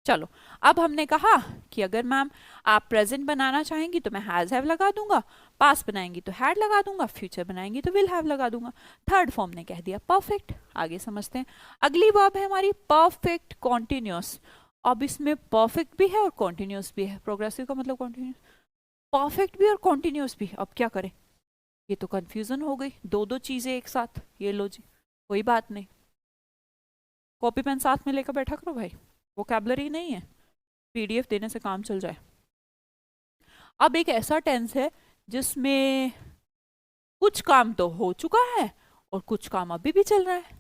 A: चलो, अब हमने कहा कि अगर मैम आप प्रेजेंट बनाना चाहेंगी तो मैं हैज हैव लगा दूंगा, पास्ट बनाएंगी तो हैड लगा दूंगा, फ्यूचर बनाएंगी तो विल हैव लगा दूंगा। थर्ड फॉर्म ने कह दिया परफेक्ट। आगे समझते हैं। अगली वर्ब है हमारी परफेक्ट कॉन्टिन्यूस। अब इसमें परफेक्ट भी है और कॉन्टिन्यूस भी है, प्रोग्रेसिव का मतलब कॉन्टिन्यूस, परफेक्ट भी और कॉन्टिन्यूस भी। अब क्या करें, ये तो कंफ्यूजन हो गई, दो दो चीजें एक साथ। ये लो जी, कोई बात नहीं, कॉपी पेन साथ में लेकर बैठा करो भाई, वोकैबुलरी नहीं है, पीडीएफ देने से काम चल जाए। अब एक ऐसा टेंस है जिसमें कुछ काम तो हो चुका है और कुछ काम अभी भी चल रहा है।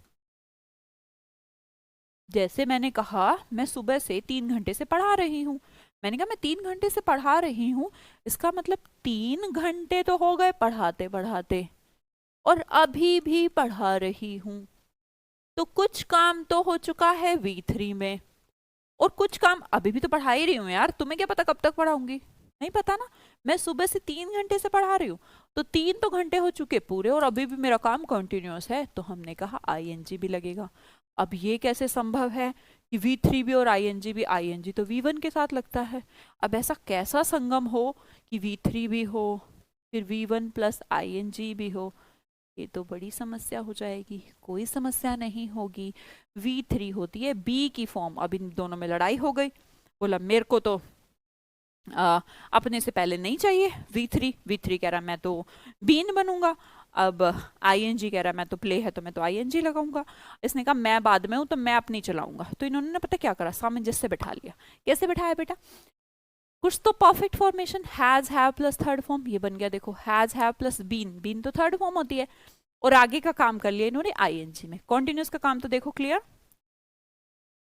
A: जैसे मैंने कहा मैं सुबह से 3 घंटे से पढ़ा रही हूँ, मैंने कहा मैं 3 घंटे से पढ़ा रही हूँ, इसका मतलब 3 घंटे तो हो गए पढ़ाते पढ़ाते, और अभी भी पढ़ा रही हूँ। तो कुछ काम तो हो चुका है V3 में, और कुछ काम अभी भी तो पढ़ा ही रही हूँ यार, तुम्हें क्या पता कब तक पढ़ाऊंगी, नहीं पता ना। मैं सुबह से 3 घंटे से पढ़ा रही हूँ, तो 3 तो घंटे हो चुके पूरे और अभी भी मेरा काम कंटिन्यूअस है, तो हमने कहा आईएनजी भी लगेगा। अब ये कैसे संभव है कि V3 भी और आईएनजी भी? आईएनजी तो V1 के साथ लगता है। अब ऐसा कैसा संगम हो कि V3 भी हो फिर V1 प्लस आईएनजी भी हो? ये तो बड़ी समस्या हो जाएगी। कोई समस्या नहीं होगी, V3 होती है बी की फॉर्म। अब इन दोनों में लड़ाई हो गई, बोला मेरे को तो अपने से पहले नहीं चाहिए V3 कह रहा मैं तो बीन बनूंगा, अब आईएनजी कह रहा मैं तो प्ले है तो मैं तो आईएनजी लगाऊंगा। इसने कहा मैं बाद में हूं तो मैं अपनी चलाऊंगा। तो इन्होंने ना पता क्या करा, सामंजस्य बैठा लिया। कैसे बैठाया बेटा? कुछ तो perfect formation, has have plus third form, ये बन गया देखो, has have plus been, been तो थर्ड फॉर्म होती है, और आगे का काम कर लिया इन्होंने आईएनजी में। कॉन्टिन्यूस का काम तो देखो क्लियर,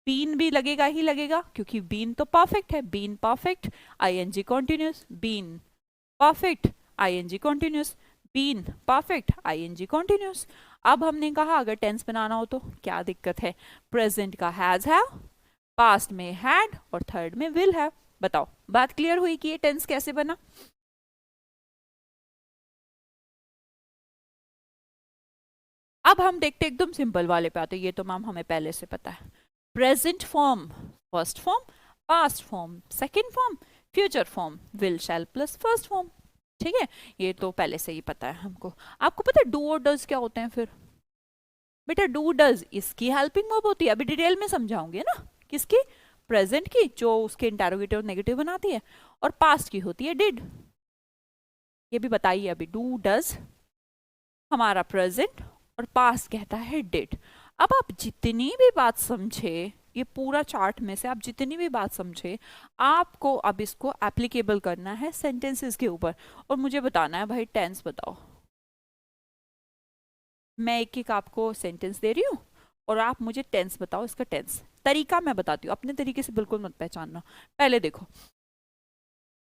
A: बीन भी लगेगा ही लगेगा क्योंकि बीन तो परफेक्ट है, been perfect ING continuous, been perfect ING continuous, been perfect ING continuous. अब हमने कहा अगर टेंस बनाना हो तो क्या दिक्कत है, प्रेजेंट का हैज हैव, पास्ट में हैड और थर्ड में विल हैव। बताओ बात क्लियर हुई कि ये टेंस कैसे बना? अब हम देखते एकदम सिंपल वाले पे आते, ये तो मैम हमें पहले से पता है। Present form first form, past form second form, future form will shall plus first form. ठीक है, ये तो पहले से ही पता है हमको। आपको पता है डू और डज क्या होते हैं फिर? बेटा डू डज इसकी हेल्पिंग वर्ब होती है, अभी डिटेल में समझाऊंगी ना। किसकी? प्रेजेंट की, जो उसके इंटेरोगेटिव नेगेटिव बनाती है, और पास्ट की होती है डिड। ये भी बताइए अभी, डू डज हमारा प्रेजेंट और पास्ट कहता है डिड। अब आप जितनी भी बात समझे, ये पूरा चार्ट में से आप जितनी भी बात समझे, आपको अब इसको एप्लीकेबल करना है सेंटेंसेस के ऊपर, और मुझे बताना है भाई टेंस बताओ। मैं एक एक आपको सेंटेंस दे रही हूँ और आप मुझे टेंस बताओ। इसका टेंस तरीका मैं बताती हूँ, अपने तरीके से बिल्कुल मत पहचानना। पहले देखो,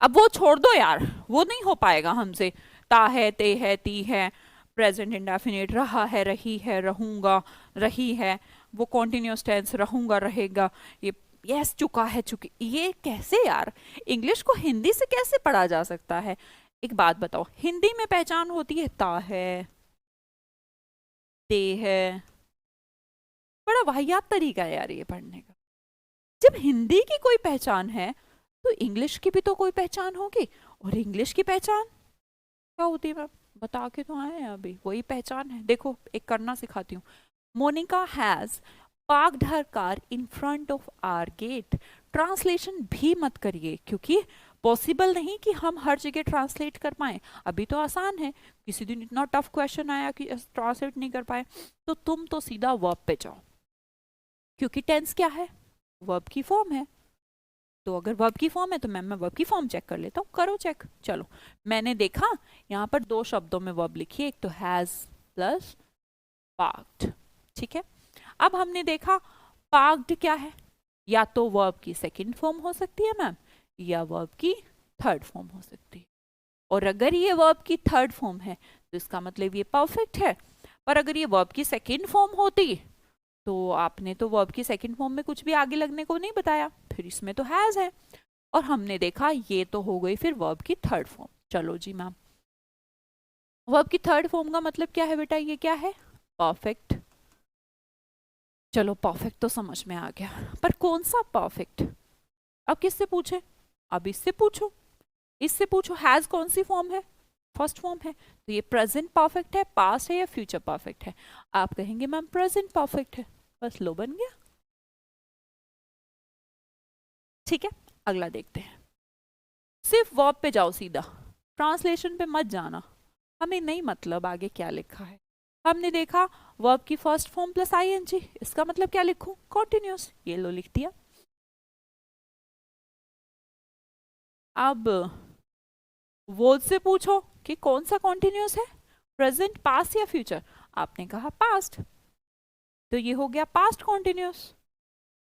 A: अब वो छोड़ दो यार, वो नहीं हो पाएगा हमसे। ता है, ते है, ती है, प्रेजेंट इंडेफिनिट, रहा है, रही है, रहूंगा, रही है, वो कॉन्टिन्यूस टेंस, रहूंगा, रहेगा, ये यस चुका है, चुकी, ये कैसे यार? इंग्लिश को हिंदी से कैसे पढ़ा जा सकता है? एक बात बताओ, हिंदी में पहचान होती है ता है, ते है, बड़ा वाहियात तरीका है यार ये पढ़ने का। जब हिंदी की कोई पहचान है तो इंग्लिश की भी तो कोई पहचान होगी, और इंग्लिश की पहचान क्या होती है? मैं बता के तो आए हैं अभी, वही पहचान है। देखो एक करना सिखाती हूँ। Monika has parked her car in front of our gate. Translation भी मत करिए क्योंकि पॉसिबल नहीं कि हम हर जगह ट्रांसलेट कर पाए। अभी तो आसान है, किसी दिन इतना टफ क्वेश्चन आया कि ट्रांसलेट नहीं कर पाए, तो तुम तो सीधा वर्ब पे जाओ, क्योंकि टेंस क्या है? वर्ब की फॉर्म है। तो अगर वर्ब की फॉर्म है तो मैं वर्ब की फॉर्म चेक कर लेता हूँ, करो चेक। चलो, मैंने देखा यहाँ पर दो शब्दों में वर्ब लिखी है, एक तो हैज प्लस पार्क्ड। ठीक है, अब हमने देखा पार्क्ड क्या है, या तो वर्ब की सेकंड फॉर्म हो सकती है मैम, या वर्ब की थर्ड फॉर्म हो सकती है। और अगर ये वर्ब की थर्ड फॉर्म है तो इसका मतलब ये परफेक्ट है। पर अगर ये वर्ब की सेकंड फॉर्म होती तो आपने तो वर्ब की सेकंड फॉर्म में कुछ भी आगे लगने को नहीं बताया, फिर इसमें तो हैज है। और हमने देखा ये तो हो गई फिर वर्ब की थर्ड फॉर्म। चलो जी मैम, वर्ब की थर्ड फॉर्म का मतलब क्या है बेटा, ये क्या है, परफेक्ट। चलो परफेक्ट तो समझ में आ गया, पर कौन सा परफेक्ट, अब किससे पूछे, अब इससे पूछो, इससे पूछो हैज कौन सी फॉर्म है, फर्स्ट फॉर्म है, तो ये प्रेजेंट परफेक्ट है, पास्ट है या फ्यूचर परफेक्ट है। आप कहेंगे मैम प्रेजेंट परफेक्ट है, बस लो बन गया। ठीक है, अगला देखते हैं। सिर्फ वर्ब पे जाओ सीधा, ट्रांसलेशन पे मत जाना, हमें नहीं मतलब आगे क्या लिखा है। हमने देखा वर्ब की फर्स्ट फॉर्म प्लस आईएनजी, इसका मतलब क्या लिखूं, कॉन्टिन्यूस, ये लो लिख दिया। अब वो से पूछो कि कौन सा कॉन्टिन्यूस है, प्रेजेंट, पास्ट या फ्यूचर, आपने कहा पास्ट, तो ये हो गया पास्ट कॉन्टिन्यूस।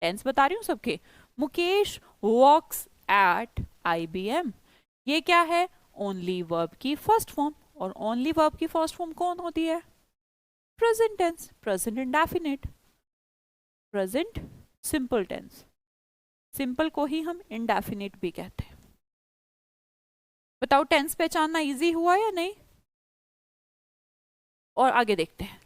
A: टेंस बता रही हूँ सबके, मुकेश वर्क्स एट IBM, ये क्या है, ओनली वर्ब की फर्स्ट फॉर्म, और ओनली वर्ब की फर्स्ट फॉर्म कौन होती है, present tense, present indefinite, present simple tense, simple को ही हम इंडेफिनिट भी कहते हैं। बताओ टेंस पहचानना इजी हुआ या नहीं। और आगे देखते हैं,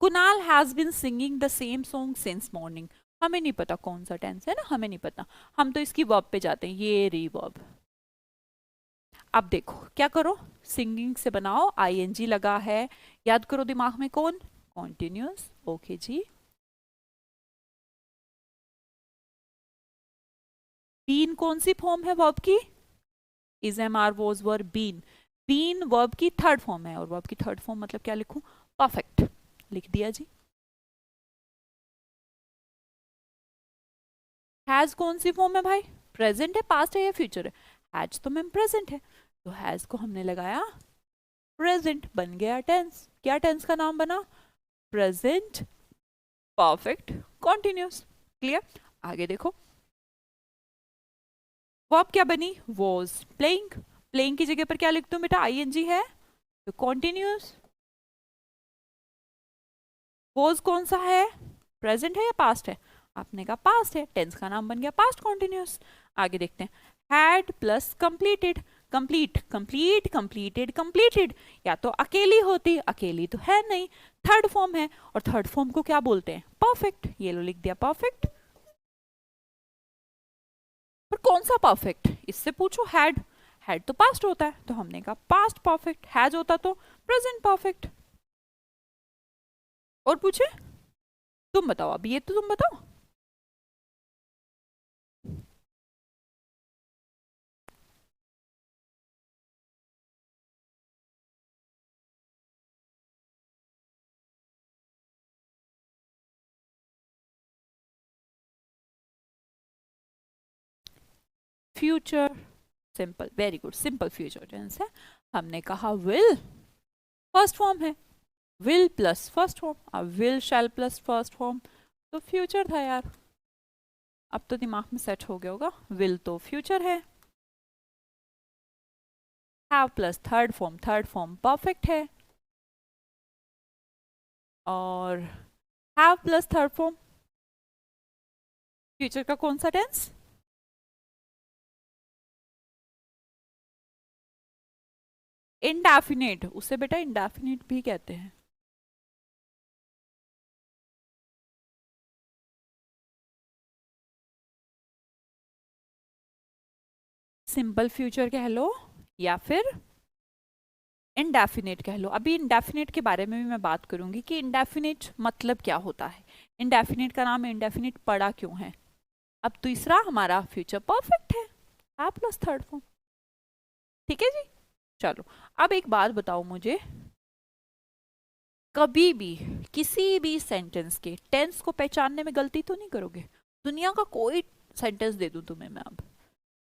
A: Kunal has been singing the same song since morning, हमें नहीं पता कौन सा टेंस है ना, हमें नहीं पता, हम तो इसकी वर्ब पे जाते हैं, ये री वर्ब। अब देखो क्या करो, सिंगिंग से बनाओ, ING लगा है, याद करो दिमाग में कौन, कॉन्टिन्यूस, ओके जी। बीन कौन सी फॉर्म है वर्ब की, is, am, are, was, were, been, been verb की थर्ड फॉर्म है, और वर्ब की थर्ड फॉर्म मतलब क्या लिखूं, परफेक्ट, लिख दिया जी। हैज कौन सी फॉर्म है भाई, प्रेजेंट है, पास्ट है या फ्यूचर है, हैज तो मैम प्रेजेंट है, तो हैज को हमने लगाया प्रेजेंट, बन गया टेंस, क्या टेंस का नाम बना, प्रेजेंट परफेक्ट कॉन्टिन्यूस। क्लियर, आगे देखो, वर्ब क्या बनी, वॉज प्लेइंग, प्लेइंग की जगह पर क्या लिख दूं बेटा, ING है, तो कॉन्टिन्यूस, वॉज कौन सा है, प्रेजेंट है या पास्ट है, आपने कहा पास्ट है, टेंस का नाम बन गया पास्ट कॉन्टिन्यूस। आगे देखते हैं, had plus completed, complete, complete, completed, completed, या तो अकेली होती, अकेली तो है नहीं, थर्ड फॉर्म है, और थर्ड फॉर्म को क्या बोलते हैं, परफेक्ट, ये लो लिख दिया परफेक्ट। पर कौन सा परफेक्ट, इससे पूछो, हैड तो पास्ट होता है, तो हमने कहा पास्ट परफेक्ट, हैज होता तो प्रेजेंट परफेक्ट। और पूछे, तुम बताओ, अभी ये तो तुम बताओ। Future simple, very good, simple future tense है। हमने कहा विल फर्स्ट फॉर्म है, विल प्लस फर्स्ट फॉर्म, अब will shall plus first form, तो फ्यूचर था यार, अब तो दिमाग में सेट हो गया होगा, विल तो फ्यूचर है, have plus third form perfect है, और have plus third form future का कौन सा टेंस, इंडेफिनिट, उसे बेटा इंडेफिनिट भी कहते हैं। सिंपल फ्यूचर कह लो या फिर इंडेफिनिट कह लो। अभी इंडेफिनिट के बारे में भी मैं बात करूंगी कि इंडेफिनिट मतलब क्या होता है, इंडेफिनिट का नाम इंडेफिनिट पड़ा क्यों है। अब तीसरा हमारा फ्यूचर परफेक्ट है प्लस थर्ड फॉर्म, ठीक है जी। चलो अब एक बात बताओ मुझे, कभी भी किसी भी सेंटेंस के टेंस को पहचानने में गलती तो नहीं करोगे, दुनिया का कोई सेंटेंस दे दूं तुम्हें मैं, अब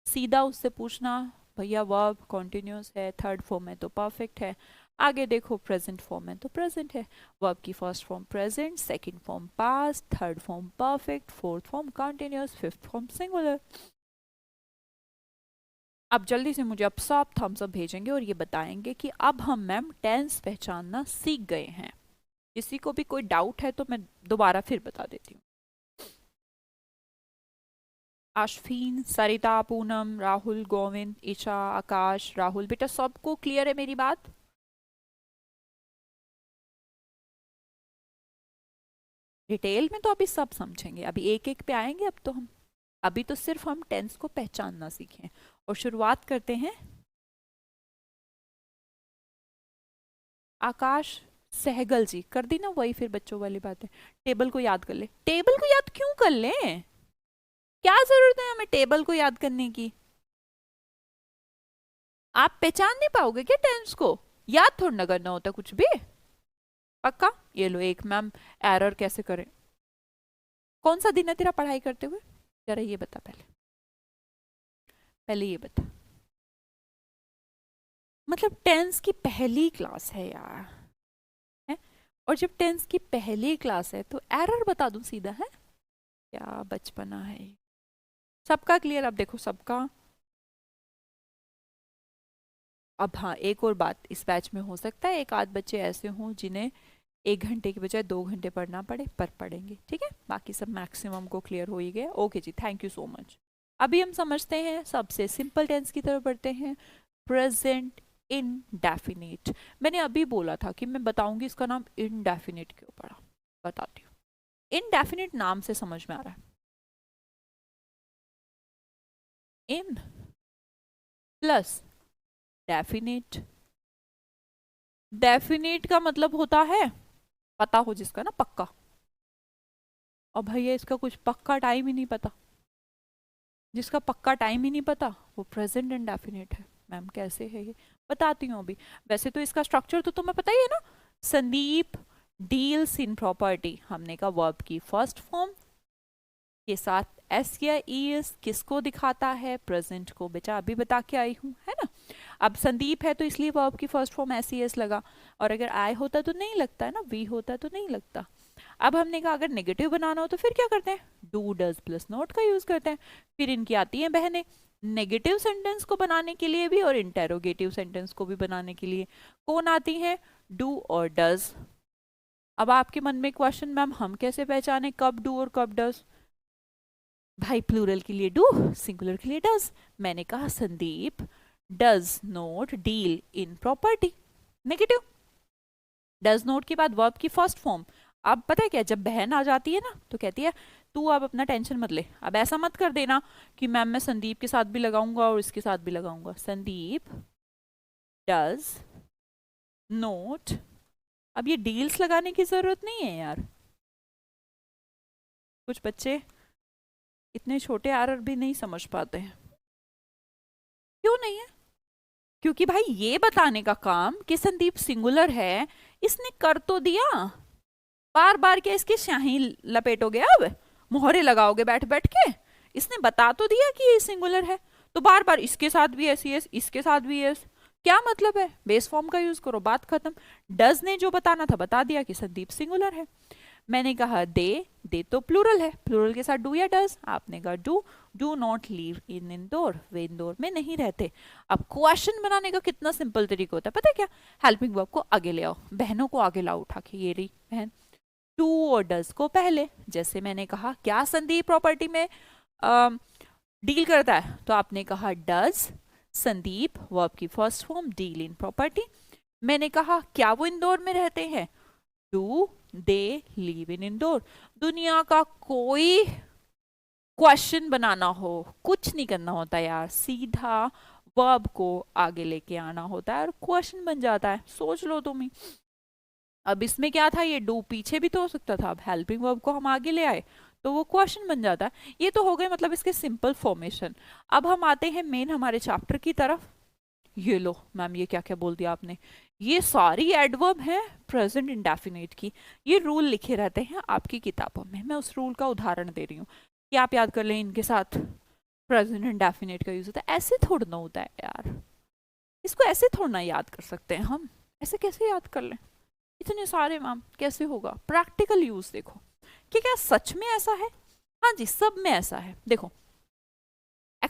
A: सीधा उससे पूछना, भैया वर्ब कॉन्टिन्यूस है, थर्ड फॉर्म है तो परफेक्ट है, आगे देखो प्रेजेंट फॉर्म है तो प्रेजेंट है, वर्ब की first form present, second form past, third form perfect, fourth form continuous, fifth form singular. अब जल्दी से मुझे अब सब थम्स अप भेजेंगे और ये बताएंगे कि अब हम मैम टेंस पहचानना सीख गए हैं। किसी को भी कोई डाउट है तो मैं दोबारा फिर बता देती हूँ। आशफीन, सरिता, पूनम, राहुल, गोविंद, ईशा, आकाश, राहुल, बेटा सबको क्लियर है मेरी बात? डिटेल में तो अभी सब समझेंगे, अभी एक एक पे आएंगे अब तो हम। अभी तो सिर्फ हम टेंस को पहचानना सीखें और शुरुआत करते हैं। आकाश सहगल जी कर दी ना, वही फिर बच्चों वाली बात है। टेबल को याद कर ले। टेबल को याद क्यों कर ले? क्या जरूरत है हमें टेबल को याद करने की? आप पहचान नहीं पाओगे क्या टेंस को? याद थोड़ा ना करना होता कुछ भी। पक्का? ये लो एक मैम एरर कैसे करें। कौन सा दिन है तेरा पढ़ाई करते हुए? जरा ये बता पहले, पहले ये बता। मतलब टेंस की पहली क्लास है यार, है? और जब टेंस की पहली क्लास है तो एरर बता दूं सीधा, है? क्या बचपना है। सबका क्लियर? अब देखो सबका। अब हाँ, एक और बात, इस बैच में हो सकता है एक आध बच्चे ऐसे हों जिन्हें 1 घंटे के बजाय 2 घंटे पढ़ना पड़े, पर पढ़ेंगे, ठीक है? बाकी सब मैक्सिमम को क्लियर हो ही गया। ओके जी, थैंक यू सो मच। अभी हम समझते हैं, सबसे सिंपल टेंस की तरफ बढ़ते हैं। Present indefinite. मैंने अभी बोला था कि मैं बताऊंगी इसका नाम इनडेफिनिट क्यों पड़ा, बताती हूँ। इनडेफिनिट नाम से समझ में आ रहा है, इन प्लस डेफिनिट। डेफिनिट का मतलब होता है पता हो जिसका ना, पक्का। और भैया इसका कुछ पक्का टाइम ही नहीं पता। जिसका पक्का टाइम ही नहीं पता वो प्रेजेंट इंडेफिनिट है। मैम कैसे है ये, बताती हूँ अभी। वैसे तो इसका स्ट्रक्चर तो तुम्हें पता ही है ना। संदीप डील्स इन प्रॉपर्टी, हमने कहा वर्ब की फर्स्ट फॉर्म के साथ एस या ईएस किसको दिखाता है? प्रेजेंट को। बेटा अभी बता के आई हूँ, है ना। अब संदीप है तो इसलिए वर्ब की फर्स्ट फॉर्म एस ईएस लगा, और अगर आई होता तो नहीं लगता है ना, वी होता तो नहीं लगता। अब हमने कहा अगर नेगेटिव बनाना हो तो फिर क्या करते हैं? डू डज प्लस नॉट का यूज करते हैं। फिर इनकी आती हैं बहनें नेगेटिव सेंटेंस को बनाने के लिए भी और इंटेरोगेटिव सेंटेंस को भी बनाने के लिए। कौन आती हैं? डू और डज। अब आपके मन में क्वेश्चन, मैम हम कैसे पहचाने कब डू और कब डज? भाई प्लूरल के लिए डू, सिंगुलर के लिए डज। मैंने कहा Sandeep does not deal in property, negative. Does not के बाद वर्ब की फर्स्ट फॉर्म। अब पता है क्या, जब बहन आ जाती है ना तो कहती है तू अब अपना टेंशन मत ले, अब ऐसा मत कर देना कि मैम मैं संदीप के साथ भी लगाऊंगा और इसके साथ भी लगाऊंगा। Sandeep does note. अब ये डील्स लगाने की जरूरत नहीं है यार। कुछ बच्चे इतने छोटे एरर भी नहीं समझ पाते हैं। क्यों नहीं है? क्योंकि भाई ये बताने का काम कि संदीप सिंगुलर है इसने कर तो दिया। बार बार क्या इसकी स्याही लपेटोगे, अब मोहरे लगाओगे बैठ बैठ के? इसने बता तो दिया कि ये सिंगुलर है, तो बार बार इसके साथ भी एस यस, इसके साथ भी एस, क्या मतलब है? बेस फॉर्म का यूज करो, बात खत्म। डज ने जो बताना था बता दिया कि संदीप सिंगुलर है। मैंने कहा दे तो प्लूरल है, प्लूरल के साथ डू या डज? आपने कहा डू नॉट लीव इन इंदौर, वे इंदौर में नहीं रहते। अब क्वेश्चन बनाने का कितना सिंपल तरीका होता है पता है क्या? हेल्पिंग वर्ब को आगे ले आओ, बहनों को आगे लाओ उठा के, ये रही बहन। टू और डज को पहले, जैसे मैंने कहा क्या संदीप प्रॉपर्टी में डील करता है, तो आपने कहा डज संदीप वर्ब की first form deal in property. मैंने कहा क्या वो इंदौर में रहते हैं? Do they live in Indore. दुनिया का कोई क्वेश्चन बनाना हो कुछ नहीं करना होता यार, सीधा वर्ब को आगे लेके आना होता है और क्वेश्चन बन जाता है, सोच लो तुम ही। अब इसमें क्या था, ये डू पीछे भी तो हो सकता था, अब हेल्पिंग वर्ब को हम आगे ले आए तो वो क्वेश्चन बन जाता है। ये तो हो गए मतलब इसके सिंपल फॉर्मेशन। अब हम आते हैं मेन हमारे चैप्टर की तरफ। ये लो मैम ये क्या क्या बोल दिया आपने, ये सारी एडवर्ब है प्रेजेंट इंडेफिनिट की। ये रूल लिखे रहते हैं आपकी किताबों में, मैं उस रूल का उदाहरण दे रही हूँ कि आप याद कर लें इनके साथ प्रेजेंट इंडेफिनिट का यूज होता है। ऐसे थोड़ा ना होता है यार, इसको ऐसे थोड़ा ना याद कर सकते हैं हम, ऐसे कैसे याद कर लें इतने सारे मैम, कैसे होगा? प्रैक्टिकल यूज देखो कि क्या सच में ऐसा है। हाँ जी सब में ऐसा है। देखो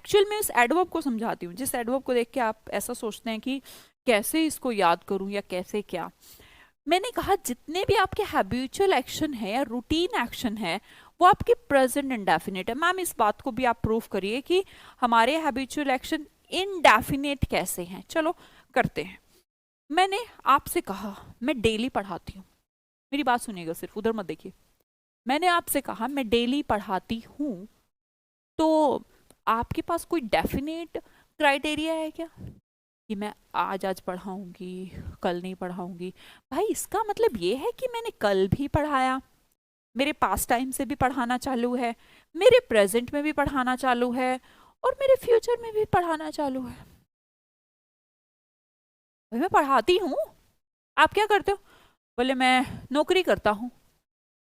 A: एक्चुअल में इस एडवर्ब को समझाती हूँ, जिस एडवर्ब को देख के आप ऐसा सोचते हैं कि कैसे इसको याद करूं या कैसे क्या। मैंने कहा जितने भी आपके हैबिचुअल एक्शन है या रूटीन एक्शन है वो आपके प्रेजेंट इंडेफिनिट है। मैम इस बात को भी आप प्रूफ करिए कि हमारे हैबिचुअल एक्शन इनडेफिनिट कैसे हैं। चलो करते हैं। मैंने आपसे कहा मैं डेली पढ़ाती हूँ, मेरी बात सुनिएगा, सिर्फ उधर मत देखिए। मैंने आपसे कहा मैं डेली पढ़ाती हूँ, तो आपके पास कोई डेफिनेट क्राइटेरिया है क्या कि मैं आज पढ़ाऊंगी कल नहीं पढ़ाऊंगी? भाई इसका मतलब ये है कि मैंने कल भी पढ़ाया, मेरे पास टाइम से भी पढ़ाना चालू है, मेरे प्रेजेंट में भी पढ़ाना चालू है और मेरे फ्यूचर में भी पढ़ाना चालू है। भाई मैं पढ़ाती हूँ, आप क्या करते हो? बोले मैं नौकरी करता हूँ।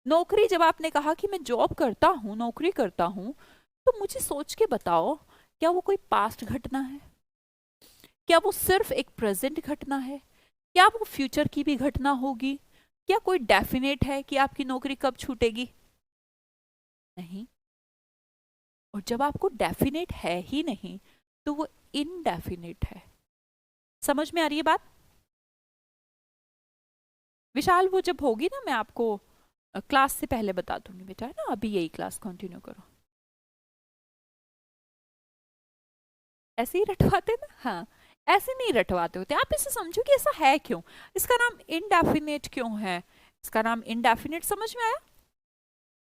A: नौकरी, जब आपने कहा कि मैं जॉब करता हूँ, नौकरी करता हूँ, तो मुझे सोच के बताओ क्या वो कोई पास्ट घटना है, क्या वो सिर्फ एक प्रेजेंट घटना है, क्या वो फ्यूचर की भी घटना होगी, क्या कोई डेफिनेट है कि आपकी नौकरी कब छूटेगी? नहीं। और जब आपको डेफिनेट है ही नहीं तो वो इनडेफिनेट है। समझ में आ रही है बात? विशाल वो जब होगी ना मैं आपको क्लास से पहले बता दूंगी बेटा, है ना? अभी यही क्लास कंटिन्यू करो। ऐसे ही रटवाते ना? हाँ, ऐसे नहीं रटवाते होते। आप इसे समझो कि ऐसा है क्यों, इसका नाम इनडेफिनेट क्यों है, इसका नाम इनडेफिनेट। समझ में आया?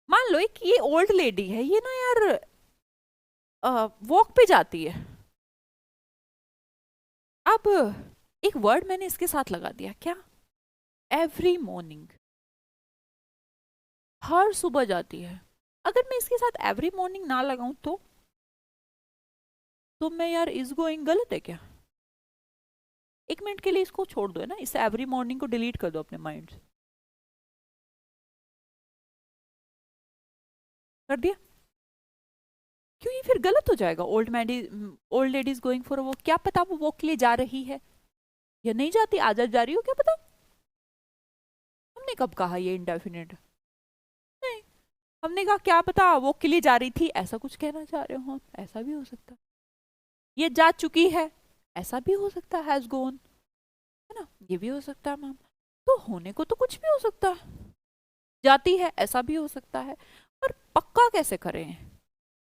A: मान लो एक ये ओल्ड लेडी है, ये ना यार वॉक पे जाती है। अब एक वर्ड मैंने इसके साथ लगा दिया, क्या? एवरी मॉर्निंग, हर सुबह जाती है। अगर मैं इसके साथ एवरी मॉर्निंग ना लगाऊं तो मैं यार इज गोइंग गलत है क्या? एक मिनट के लिए इसको छोड़ दो, है ना, इस एवरी मॉर्निंग को डिलीट कर दो अपने माइंड से। कर दिया? क्यों? ये फिर गलत हो जाएगा। Old ladies going for a walk, क्या पता वो वॉक के लिए जा रही है या नहीं जाती, आज जा रही हो, क्या पता। हमने कब कहा ये इंडेफिनिट? नहीं, हमने कहा क्या पता वॉक के लिए जा रही थी, ऐसा कुछ कहना चाह रहे हो हम। ऐसा भी हो सकता है, ये जा चुकी है, ऐसा भी हो सकता है, हैज गॉन, है ना, ये भी हो सकता है मैम। तो होने को तो कुछ भी हो सकता है, जाती है ऐसा भी हो सकता है, पर पक्का कैसे करें?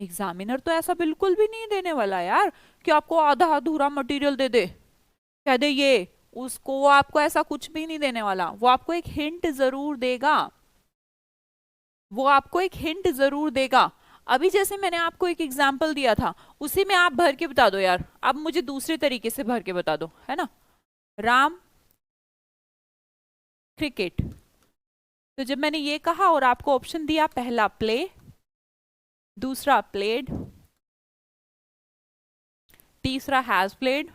A: एग्जामिनर तो ऐसा बिल्कुल भी नहीं देने वाला यार कि आपको आधा अधूरा मटेरियल दे दे, कह दे ये उसको। वो आपको ऐसा कुछ भी नहीं देने वाला, वो आपको एक हिंट जरूर देगा, वो आपको एक हिंट जरूर देगा। अभी जैसे मैंने आपको एक एग्जाम्पल दिया था, उसी में आप भर के बता दो यार। अब मुझे दूसरे तरीके से भर के बता दो, है ना। राम क्रिकेट, तो जब मैंने ये कहा और आपको ऑप्शन दिया, पहला प्ले, दूसरा प्लेड, तीसरा हैज प्लेड,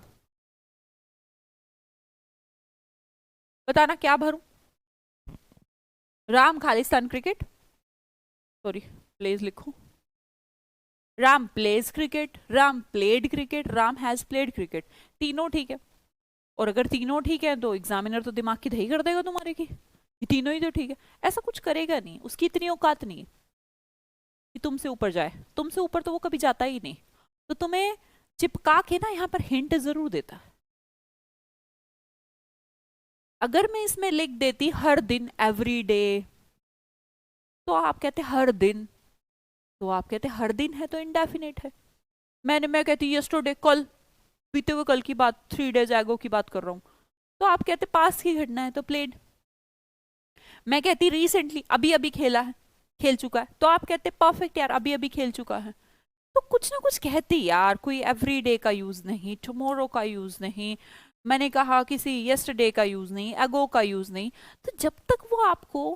A: बताना क्या भरूं? Ram Khalistan cricket, sorry plays लिखो, Ram plays cricket, Ram played cricket, Ram has played cricket. तीनों ठीक है। और अगर तीनों ठीक है तो एग्जामिनर तो दिमाग की दही कर देगा तुम्हारे की, ये तीनों ही तो ठीक है। ऐसा कुछ करेगा नहीं, उसकी इतनी औकात नहीं है कि तुमसे ऊपर जाए, तुमसे ऊपर तो वो कभी जाता ही नहीं। तो तुम्हें चिपका के ना यहाँ पर हिंट जरूर देता है। अगर मैं इसमें लिख देती हर दिन, एवरी डे, तो आप कहते हर दिन, तो आप कहते हर दिन है तो इंडेफिनेट है। मैं कहती यस्टरडे, कल, बीते हुए कल की बात, 3 डेज एगो की बात कर रहा हूं, तो आप कहते पास की घटना है तो प्लेड। मैं कहती रिसेंटली, अभी अभी खेला है, खेल चुका है, तो आप कहते परफेक्ट यार, अभी अभी खेल चुका है। तो कुछ ना कुछ कहती यार, कोई एवरीडे का यूज नहीं, टुमारो का यूज नहीं, मैंने कहा किसी यस्टरडे का यूज नहीं, एगो का यूज नहीं। तो जब तक वो आपको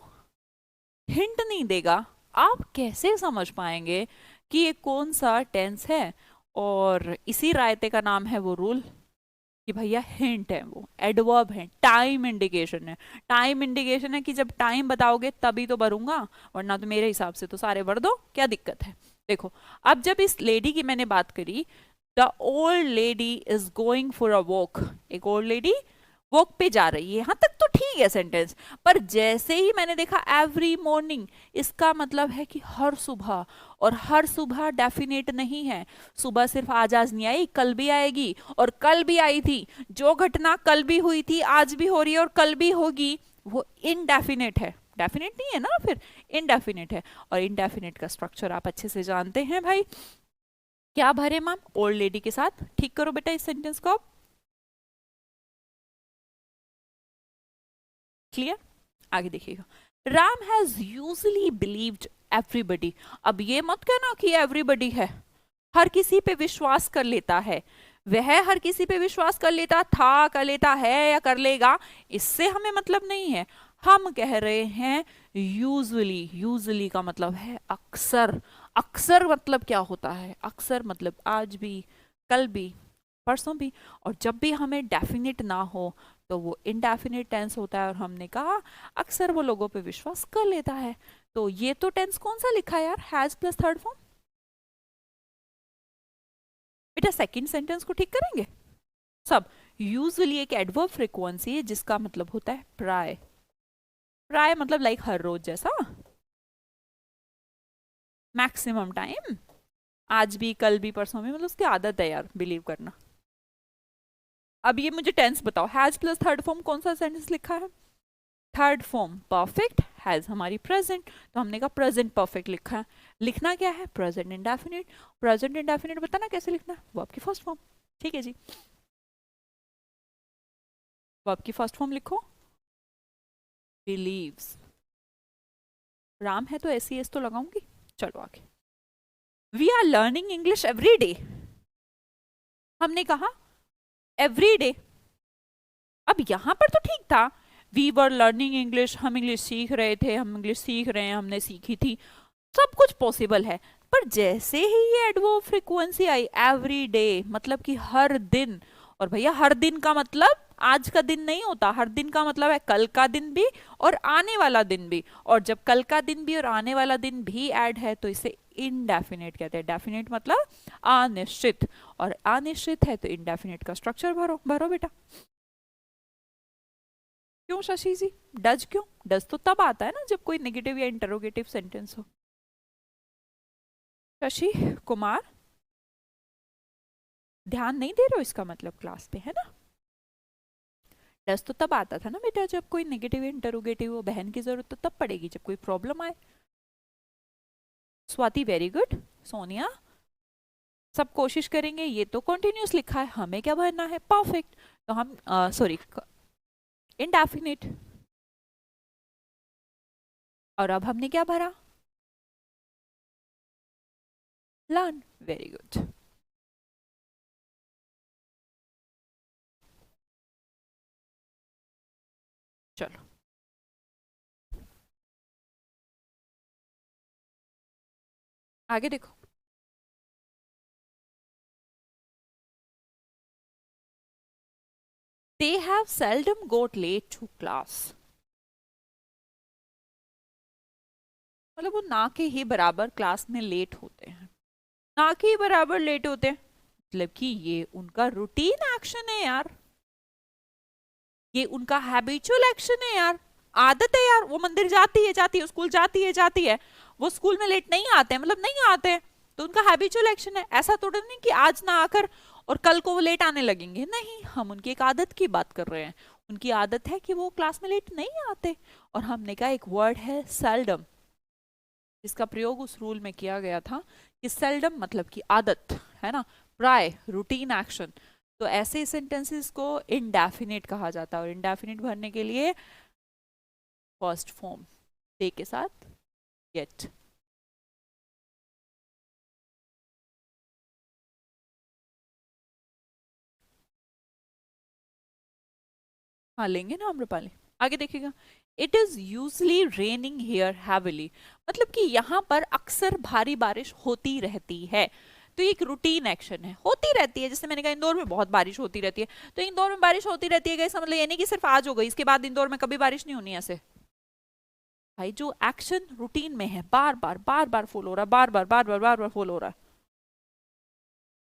A: हिंट नहीं देगा आप कैसे समझ पाएंगे कि ये कौन सा टेंस है? और इसी रायते का नाम है वो रूल कि भैया हिंट है, वो एडवर्ब है, टाइम इंडिकेशन है। टाइम इंडिकेशन है कि जब टाइम बताओगे तभी तो भरूंगा, वरना तो मेरे हिसाब से तो सारे भर दो, क्या दिक्कत है? देखो, अब जब इस लेडी की मैंने बात करी, the old lady is going for a walk, एक ओल्ड लेडी वॉक पे जा रही है, यहाँ तक तो ठीक है सेंटेंस। पर जैसे ही मैंने देखा एवरी मॉर्निंग, इसका मतलब है कि हर सुबह, और हर सुबह डेफिनेट नहीं है। सुबह सिर्फ आज आज नहीं आई, कल भी आएगी, और कल भी आई थी। जो घटना कल भी हुई थी, आज भी हो रही है और कल भी होगी, वो इनडेफिनेट है। डेफिनेट नहीं है ना, फिर इनडेफिनेट है। और इनडेफिनेट का स्ट्रक्चर आप अच्छे से जानते हैं भाई। क्या भरे मैम? ओल्ड लेडी के साथ। ठीक करो बेटा इस सेंटेंस को। क्लियर? आगे देखिएगा। Ram has usually believed everybody. अब ये मत कहना कि एवरीबडी है, हर किसी पे विश्वास कर लेता है। वह हर किसी पे विश्वास कर लेता था, कर लेता है या कर लेगा, इससे हमें मतलब नहीं है। हम कह रहे हैं यूजुअली। यूजुअली का मतलब है अक्सर। अक्सर मतलब क्या होता है? अक्सर मतलब आज भी, कल भी, परसों भी। और जब भी हमें डेफिनेट ना हो तो वो इनडेफिनेट टेंस होता है। और हमने कहा अक्सर वो लोगों पे विश्वास कर लेता है। तो ये तो टेंस कौन सा लिखा है यार? Has plus third form. बेटा सेकंड सेंटेंस को ठीक करेंगे सब। यूजुअली एक एडवर्ब फ्रीक्वेंसी है जिसका मतलब होता है प्राय। प्राय मतलब लाइक हर रोज जैसा, मैक्सिमम टाइम, आज भी, कल भी, परसों भी, मतलब उसकी आदत है यार बिलीव करना। अब ये मुझे टेंस बताओ, हैज प्लस थर्ड फॉर्म कौन सा सेंटेंस लिखा है? थर्ड फॉर्म परफेक्ट, हैज हमारी प्रेजेंट, तो हमने कहा प्रेजेंट परफेक्ट लिखा है। लिखना क्या है? Present indefinite. प्रेजेंट इंडेफिनिट बताना कैसे लिखना है? वर्ब की फर्स्ट फॉर्म। ठीक है जी, वर्ब की फर्स्ट फॉर्म लिखो, बिलीव्स। राम है तो ऐसी एस तो लगाऊंगी। चलो आगे। We are learning English every day. हमने कहा एवरी डे। अब यहां पर तो ठीक था, वी वर लर्निंग इंग्लिश, हम इंग्लिश सीख रहे थे, हम इंग्लिश सीख रहे हैं, हमने सीखी थी, सब कुछ पॉसिबल है। पर जैसे ही ये एडवर्ब फ्रीक्वेंसी आई एवरी डे, मतलब कि हर दिन। और भैया हर दिन का मतलब आज का दिन नहीं होता, हर दिन का मतलब है कल का दिन भी और आने वाला दिन भी। और जब कल का दिन भी और आने वाला दिन भी ऐड है तो इसे इनडेफिनेट कहते हैं। डेफिनेट मतलब अनिश्चित, और अनिश्चित है तो इनडेफिनेट का स्ट्रक्चर भरो। भरो बेटा। क्यों शशि जी डज? क्यों डज? तो तब आता है ना जब कोई नेगेटिव या इंटरोगेटिव सेंटेंस हो। शशि कुमार ध्यान नहीं दे रहे हो इसका मतलब क्लास पे, है ना? डज तो तब आता था ना बेटा जब कोई नेगेटिव इंटरोगेटिव हो। बहन की जरूरत तो तब पड़ेगी जब कोई प्रॉब्लम आए। Swati very good. सोनिया सब कोशिश करेंगे। ये तो कॉन्टिन्यूस लिखा है, हमें क्या भरना है? परफेक्ट। तो हम सॉरी इनडेफिनिट। और अब हमने क्या भरा? लर्न। Very good. चलो आगे देखो। They have seldom got late to class। मतलब वो ना के ही बराबर क्लास में लेट होते हैं, ना के ही बराबर लेट होते हैं। मतलब कि ये उनका रूटीन एक्शन है यार, ये उनका हैबिचुअल एक्शन है यार, आदत है यार। वो मंदिर जाती है, स्कूल जाती है, वो स्कूल में लेट नहीं आते हैं, मतलब नहीं आते हैं, तो उनका हैबिचुअल एक्शन है। ऐसा तो नहीं कि आज ना आकर और कल को वो लेट आने लगेंगे, नहीं, हम उनकी एक आदत की बात कर रहे हैं। उनकी आदत है कि वो क्लास में लेट नहीं आते। और हमने कहा एक वर्ड है सेल्डम, जिसका प्रयोग उस रूल में किया गया था कि सेल्डम मतलब कि आदत, है ना, प्राय, रूटीन एक्शन। तो ऐसे सेंटेंसेस को इनडेफिनेट कहा जाता है। और इनडेफिनेट भरने के लिए फर्स्ट फॉर्म दे के साथ गेट। हाँ लेंगे ना अम्रपाली। आगे देखिएगा। It is usually raining here heavily, मतलब कि यहाँ पर अक्सर भारी बारिश होती रहती है। तो ये एक रूटीन एक्शन है, होती रहती है। जैसे मैंने कहा इंदौर में बहुत बारिश होती रहती है, तो इंदौर में बारिश होती रहती है इसका मतलब ये नहीं कि सिर्फ आज हो गई, इसके बाद इंदौर में कभी बारिश नहीं होनी। ऐसे भाई जो एक्शन रूटीन में है, बार बार बार बार फॉल हो रहा है, बार बार बार बार बार बार फॉल हो रहा है,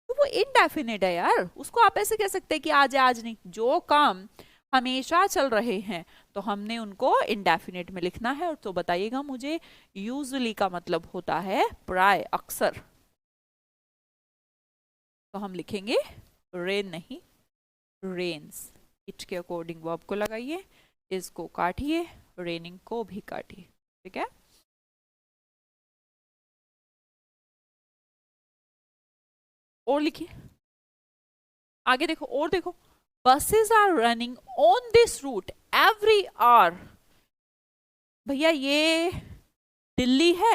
A: तो वो इनडेफिनेट है यार। उसको आप ऐसे कह सकते हैं कि आज है आज नहीं। जो काम हमेशा चल रहे हैं, तो हमने उनको इंडेफिनिट में लिखना है। और तो बताइएगा मुझे, यूजुअली का मतलब होता है प्राय, अक्सर। तो हम लिखेंगे रेन नहीं, रेन्स। इट के अकॉर्डिंग वर्ब को लगाइए, इसको काटिए, रेनिंग को भी काटिए। ठीक है, और लिखिए आगे, देखो और देखो, buses are running on this route every hour. भैया ये दिल्ली है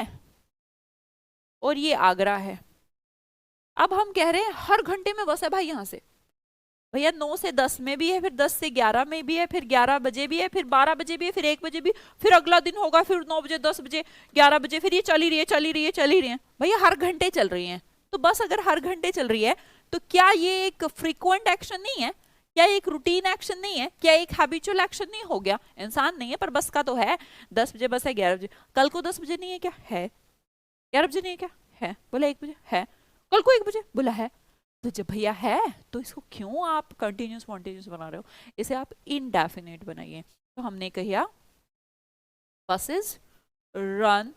A: और ये आगरा है। अब हम कह रहे हैं हर घंटे में बस है भाई यहां से। भैया 9 से 10 में भी है, फिर 10 से 11 में भी है, फिर 11 बजे भी है, फिर 12 बजे भी है, फिर 1 बजे भी, फिर अगला दिन होगा, फिर 9 बजे, 10 बजे, 11 बजे, फिर ये चली रही है, चली रही है, चली रही है। भैया हर घंटे चल रही है। तो बस अगर हर घंटे चल रही है, तो क्या ये एक फ्रीक्वेंट एक्शन नहीं है? क्या एक रूटीन एक्शन नहीं है? क्या एक हैबिचुअल एक्शन नहीं हो गया? इंसान नहीं है पर बस का तो है। 10 बजे बस है, 11 बजे, कल को 10 बजे नहीं है क्या? है। 11 बजे नहीं है क्या? है। बोला 1 बजे है, कल को 1 बजे बोला है। तो जब भैया है तो इसको क्यों आप कंटिन्यूस कॉन्टिन्यूस बना रहे हो? इसे आप इनडेफिनेट बनाइए। तो हमने कहा buses run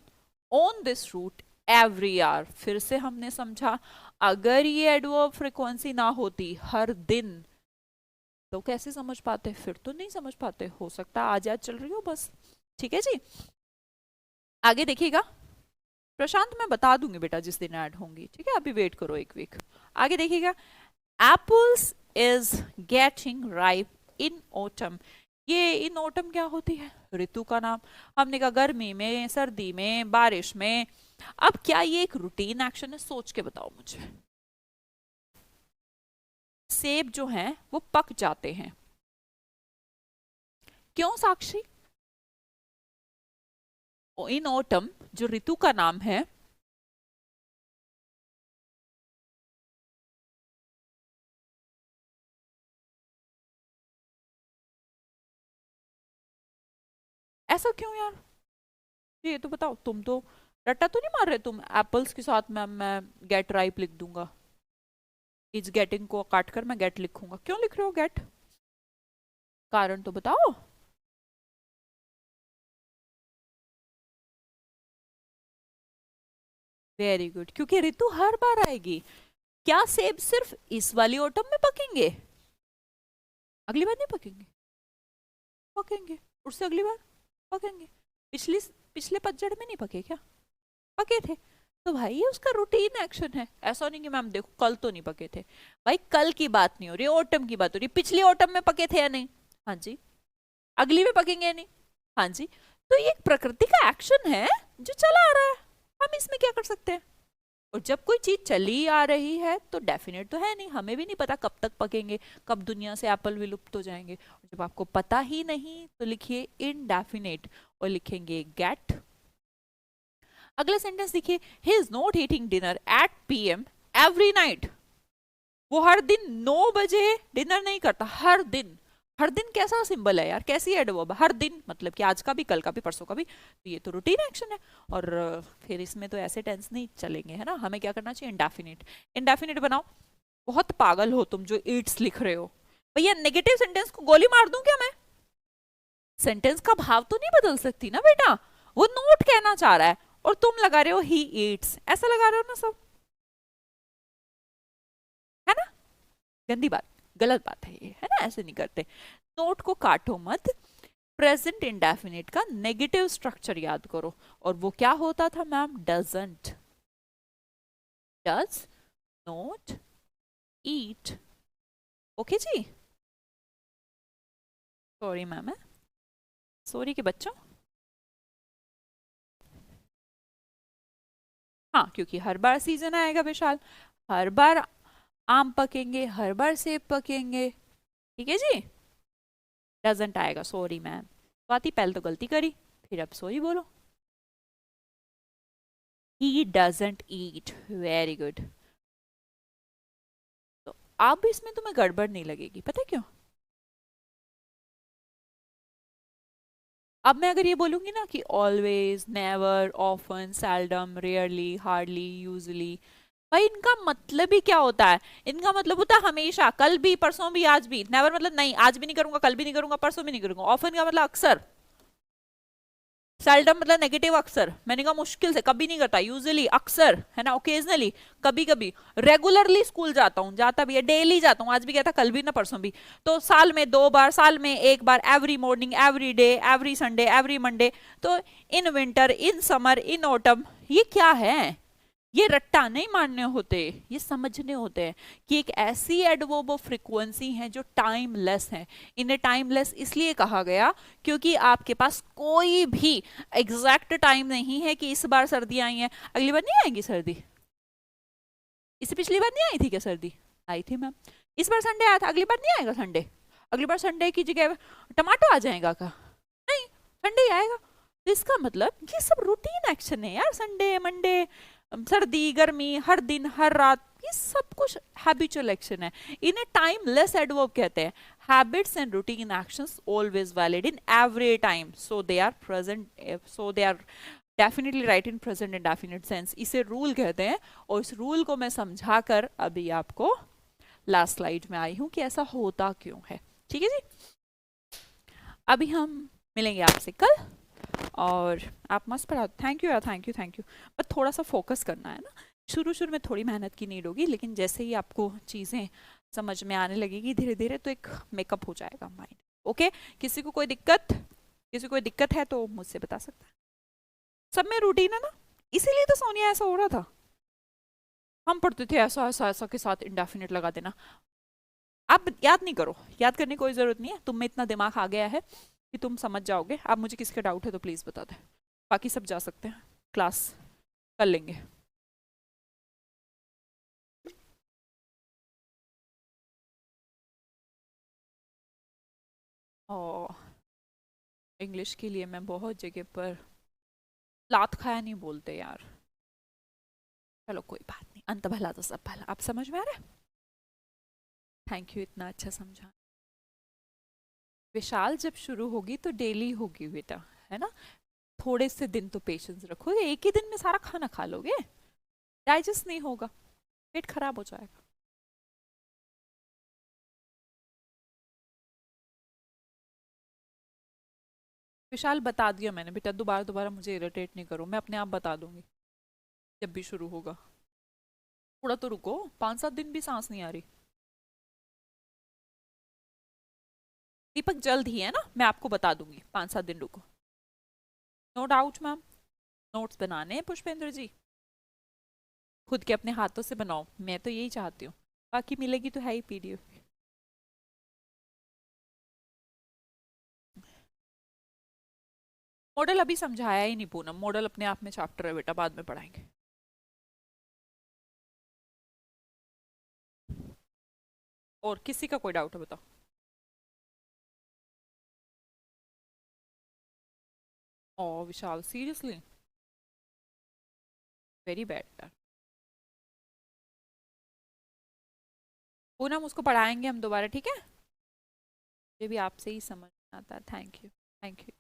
A: on this route every hour. फिर से हमने समझा, अगर ये एडवर्ब फ्रीक्वेंसी ना होती हर दिन, तो कैसे समझ पाते? फिर तो नहीं समझ पाते, हो सकता आज आज चल रही हो बस। ठीक है जी, आगे देखिएगा। प्रशांत मैं बता दूंगी बेटा जिस दिन ऐड होंगी, ठीक है, अभी वेट करो 1 वीक। आगे देखिएगा, apples is getting ripe in autumn. ये इन ऑटम क्या होती है? ऋतु का नाम। हमने कहा गर्मी में, सर्दी में, बारिश में। अब क्या ये एक रूटीन एक्शन है? सोच के बताओ मुझे। सेब जो हैं वो पक जाते हैं, क्यों साक्षी? इन ऑटम जो ऋतु का नाम है, ऐसा क्यों यार? ये तो बताओ, तुम तो रट्टा तो नहीं मार रहे तुम? एप्पल्स के साथ मैं गेट राइप लिख दूंगा, इज गेटिंग को काट कर मैं गेट लिखूंगा। क्यों लिख रहे हो गेट? कारण तो बताओ। वेरी गुड, क्योंकि ऋतु हर बार आएगी। क्या सेब सिर्फ इस वाली ऑटम में पकेंगे? अगली बार नहीं पकेंगे? पकेंगे, उससे अगली बार पकेंगे। पिछली पिछले पतझड़ में नहीं पके क्या? पके थे। तो भाई ये उसका रूटीन एक्शन है। ऐसा नहीं कि मैम देखो कल तो नहीं पके थे। भाई कल की बात नहीं हो रही, ऑटम की बात हो रही। पिछली ऑटम में पके थे या नहीं? हाँ जी। अगली में पकेंगे या नहीं? हाँ जी। तो ये एक प्रकृति का एक्शन है जो चला आ रहा है, हम इसमें क्या कर सकते हैं? और जब कोई चीज चली आ रही है तो डेफिनेट तो है नहीं, हमें भी नहीं पता कब तक पकेंगे, कब दुनिया से एप्पल विलुप्त हो जाएंगे। जब आपको पता ही नहीं तो लिखिए इनडेफिनेट और लिखेंगे गेट। अगला सेंटेंस देखिए, he is not eating dinner eight PM every night. वो हर दिन 9 बजे डिनर नहीं करता, हर दिन। हर दिन कैसा सिंबल है यार, कैसी एडवर्ब? हर दिन मतलब कि आज का भी, कल का भी, परसों का भी। तो ये तो रूटीन एक्शन है। और फिर इसमें तो ऐसे टेंस नहीं चलेंगे, है ना? हमें क्या करना चाहिए? इंडेफिनिट। इंडेफिनिट बनाओ। बहुत पागल हो तुम जो ईट्स लिख रहे हो। भैया नेगेटिव सेंटेंस को गोली मार दूं क्या मैं? सेंटेंस का भाव तो नहीं बदल सकती ना बेटा। वो नोट कहना चाह रहा है और तुम लगा रहे हो ही ईट्स, ऐसा लगा रहे हो ना सब, है ना? गंदी बात, गलत बात है ये, है ना? ऐसे नहीं करते। नोट को काटो मत। प्रेजेंट इंडेफिनिट का नेगेटिव स्ट्रक्चर याद करो, और वो क्या होता था ma'am? Doesn't, does not, eat. Okay जी, सॉरी मैम, सॉरी के बच्चों। हाँ, क्योंकि हर बार सीजन आएगा विशाल, हर बार आम पकेंगे, हर बार सेब पकेंगे। ठीक है जी, डजंट आएगा, सॉरी मैम। स्वाति पहले तो गलती करी, फिर अब सॉरी बोलो। He doesn't eat, very good. तो अब इसमें तुम्हें गड़बड़ नहीं लगेगी, पता है क्यों? अब मैं अगर ये बोलूंगी ना कि always, never, often, seldom, rarely, hardly, usually, भाई इनका मतलब ही क्या होता है? इनका मतलब होता है हमेशा, कल भी, परसों भी, आज भी। नेवर मतलब नहीं, आज भी नहीं करूंगा, कल भी नहीं करूंगा, परसों भी नहीं करूंगा। ऑफन का मतलब अक्सर। सेल्डम मतलब नेगेटिव अक्सर। मैंने कहा मुश्किल से, कभी नहीं करता, यूजुअली, अक्सर, है ना, ओकेजनली, कभी कभी। रेगुलरली स्कूल जाता हूँ, जाता भी है, डेली जाता हूँ, आज भी गया था, कल भी ना, परसों भी। तो साल में 2 बार, साल में 1 बार, every morning, every day, every Sunday, every Monday. तो in winter, in summer, in autumn, ये क्या है? ये रट्टा नहीं मानने होते, ये समझने होते हैं कि एक ऐसी एडवर्ब ऑफ फ्रीक्वेंसी है जो टाइमलेस है। इन्हें टाइमलेस इसलिए कहा गया क्योंकि आपके पास कोई भी एग्जैक्ट टाइम नहीं है कि इस बार सर्दी आई है, अगली बार नहीं आएगी सर्दी। इससे पिछली बार नहीं आई थी क्या सर्दी? आई थी मैम। इस बार संडे आया था, अगली बार नहीं आएगा संडे? अगली बार संडे की जगह टमाटो आ जाएगा क्या? नहीं, संडे ही आएगा। तो इसका मतलब ये सब रूटीन एक्शन है यार, संडे, मंडे, सर्दी, गर्मी, हर दिन, हर रात, ये सब कुछ हैबिचुअल एक्शन है। इन्हें टाइमलेस एडवर्ब कहते हैं। Habits and routine actions always valid in every time, so they are present, so they are definitely right in present indefinite sense. इसे रूल कहते हैं, और इस रूल को मैं समझाकर अभी आपको लास्ट स्लाइड में आई हूं कि ऐसा होता क्यों है। ठीक है जी, अभी हम मिलेंगे आपसे कल, और आप मस्त पढ़ा। थैंक यू यार, thank you, thank you. But थोड़ा सा फोकस करना है ना, शुरू शुरू में थोड़ी मेहनत की नीड होगी, लेकिन जैसे ही आपको चीज़ें समझ में आने लगेगी धीरे धीरे, तो एक मेकअप हो जाएगा माइंड। ओके, किसी को कोई दिक्कत, किसी को कोई दिक्कत है तो मुझसे बता सकता है। सब में रूटीन है ना, इसीलिए तो सोनिया ऐसा हो रहा था। हम पढ़ते थे ऐसा ऐसा ऐसा के साथ इंडेफिनिट लगा देना। आप याद नहीं करो, याद करने की कोई जरूरत नहीं है, तुम में इतना दिमाग आ गया है कि तुम समझ जाओगे। आप मुझे किसी का डाउट है तो प्लीज बता दें, बाकी सब जा सकते हैं, क्लास कर लेंगे। और इंग्लिश के लिए मैं बहुत जगह पर लात खाया नहीं बोलते यार। चलो कोई बात नहीं, अंत भला तो सब भला। आप समझ में आ रहा है? थैंक यू, इतना अच्छा समझा। विशाल जब शुरू होगी तो डेली होगी बेटा, है ना। थोड़े से दिन तो पेशेंस रखो, एक ही दिन में सारा खाना खा लोगे, डाइजेस्ट नहीं होगा, पेट खराब हो जाएगा। विशाल बता दिया मैंने बेटा, दोबारा दोबारा मुझे इरिटेट नहीं करो, मैं अपने आप बता दूंगी जब भी शुरू होगा। थोड़ा तो रुको, 5-7 दिन भी सांस नहीं आ रही। दीपक जल्द ही है ना, मैं आपको बता दूंगी, 5-7 दिन रुको। नो डाउट मैम, नोट्स बनाने हैं पुष्पेंद्र जी, खुद के अपने हाथों से बनाओ, मैं तो यही चाहती हूँ। बाकी मिलेगी तो है ही पीडीएफ। मॉडल अभी समझाया ही नहीं पूनम, मॉडल अपने आप में चैप्टर है बेटा, बाद में पढ़ाएंगे। और किसी का कोई डाउट है बताओ? ओ विशाल, सीरियसली, वेरी बैड। पूनम उसको पढ़ाएंगे हम दोबारा, ठीक है? ये भी आपसे ही समझ में आता है, थैंक यू, थैंक यू।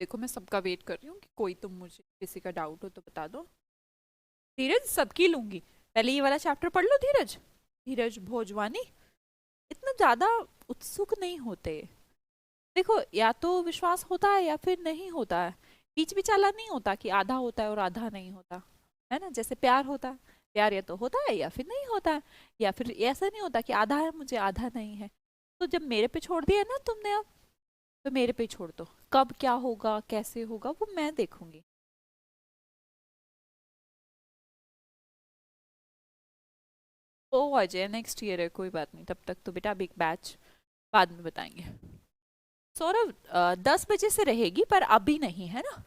A: देखो मैं सबका वेट कर रही हूँ कि कोई तुम मुझे किसी का डाउट हो तो बता दो। धीरज सबकी लूंगी, पहले ये वाला चैप्टर पढ़ लो धीरज। धीरज भोजवानी इतना ज्यादा उत्सुक नहीं होते। देखो या तो विश्वास होता है या फिर नहीं होता है, बीच बिचाला नहीं होता कि आधा होता है और आधा नहीं होता, है ना। जैसे प्यार होता है, प्यार या तो होता है या फिर नहीं होता है, या फिर ऐसा नहीं होता कि आधा है मुझे आधा नहीं है। तो जब मेरे पे छोड़ दिया ना तुमने अब, तो मेरे पे छोड़ दो, कब क्या होगा कैसे होगा वो मैं देखूंगी। ओ अजय नेक्स्ट ईयर है, कोई बात नहीं, तब तक तो बेटा बिग बैच बाद में बताएंगे। सौरभ 10 बजे से रहेगी पर अभी नहीं, है ना।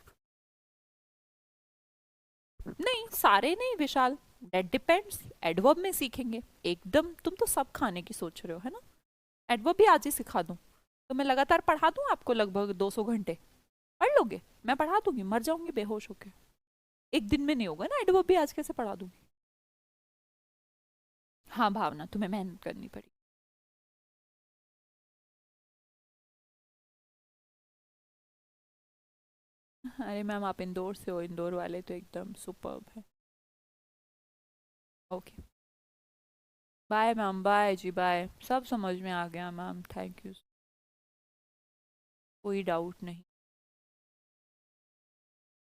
A: नहीं सारे नहीं विशाल, दैट डिपेंड्स, एडवर्ब में सीखेंगे एकदम। तुम तो सब खाने की सोच रहे हो, है ना। एडवर्ब भी आज ही सिखा दूं तो मैं लगातार पढ़ा दूं आपको, लगभग 200 घंटे पढ़ लोगे? मैं पढ़ा दूंगी, मर जाऊंगी बेहोश होके। एक दिन में नहीं होगा ना, एडवर्ब भी आज कैसे पढ़ा दूंगी। हाँ भावना, तुम्हें मेहनत करनी पड़ेगी। अरे मैम आप इंदौर से हो, इंदौर वाले तो एकदम सुपर्ब है। ओके बाय मैम, बाय जी बाय, सब समझ में आ गया मैम, थैंक यू। कोई डाउट नहीं।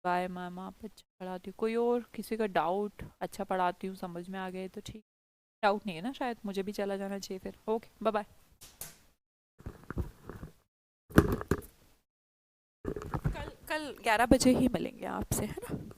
A: बाय मैम, आप अच्छा पढ़ाती हो, कोई और किसी का डाउट, अच्छा पढ़ाती हूँ समझ में आ गए तो ठीक। डाउट नहीं है ना शायद, मुझे भी चला जाना चाहिए फिर। Okay bye bye. कल कल 11 बजे ही मिलेंगे आपसे, है ना।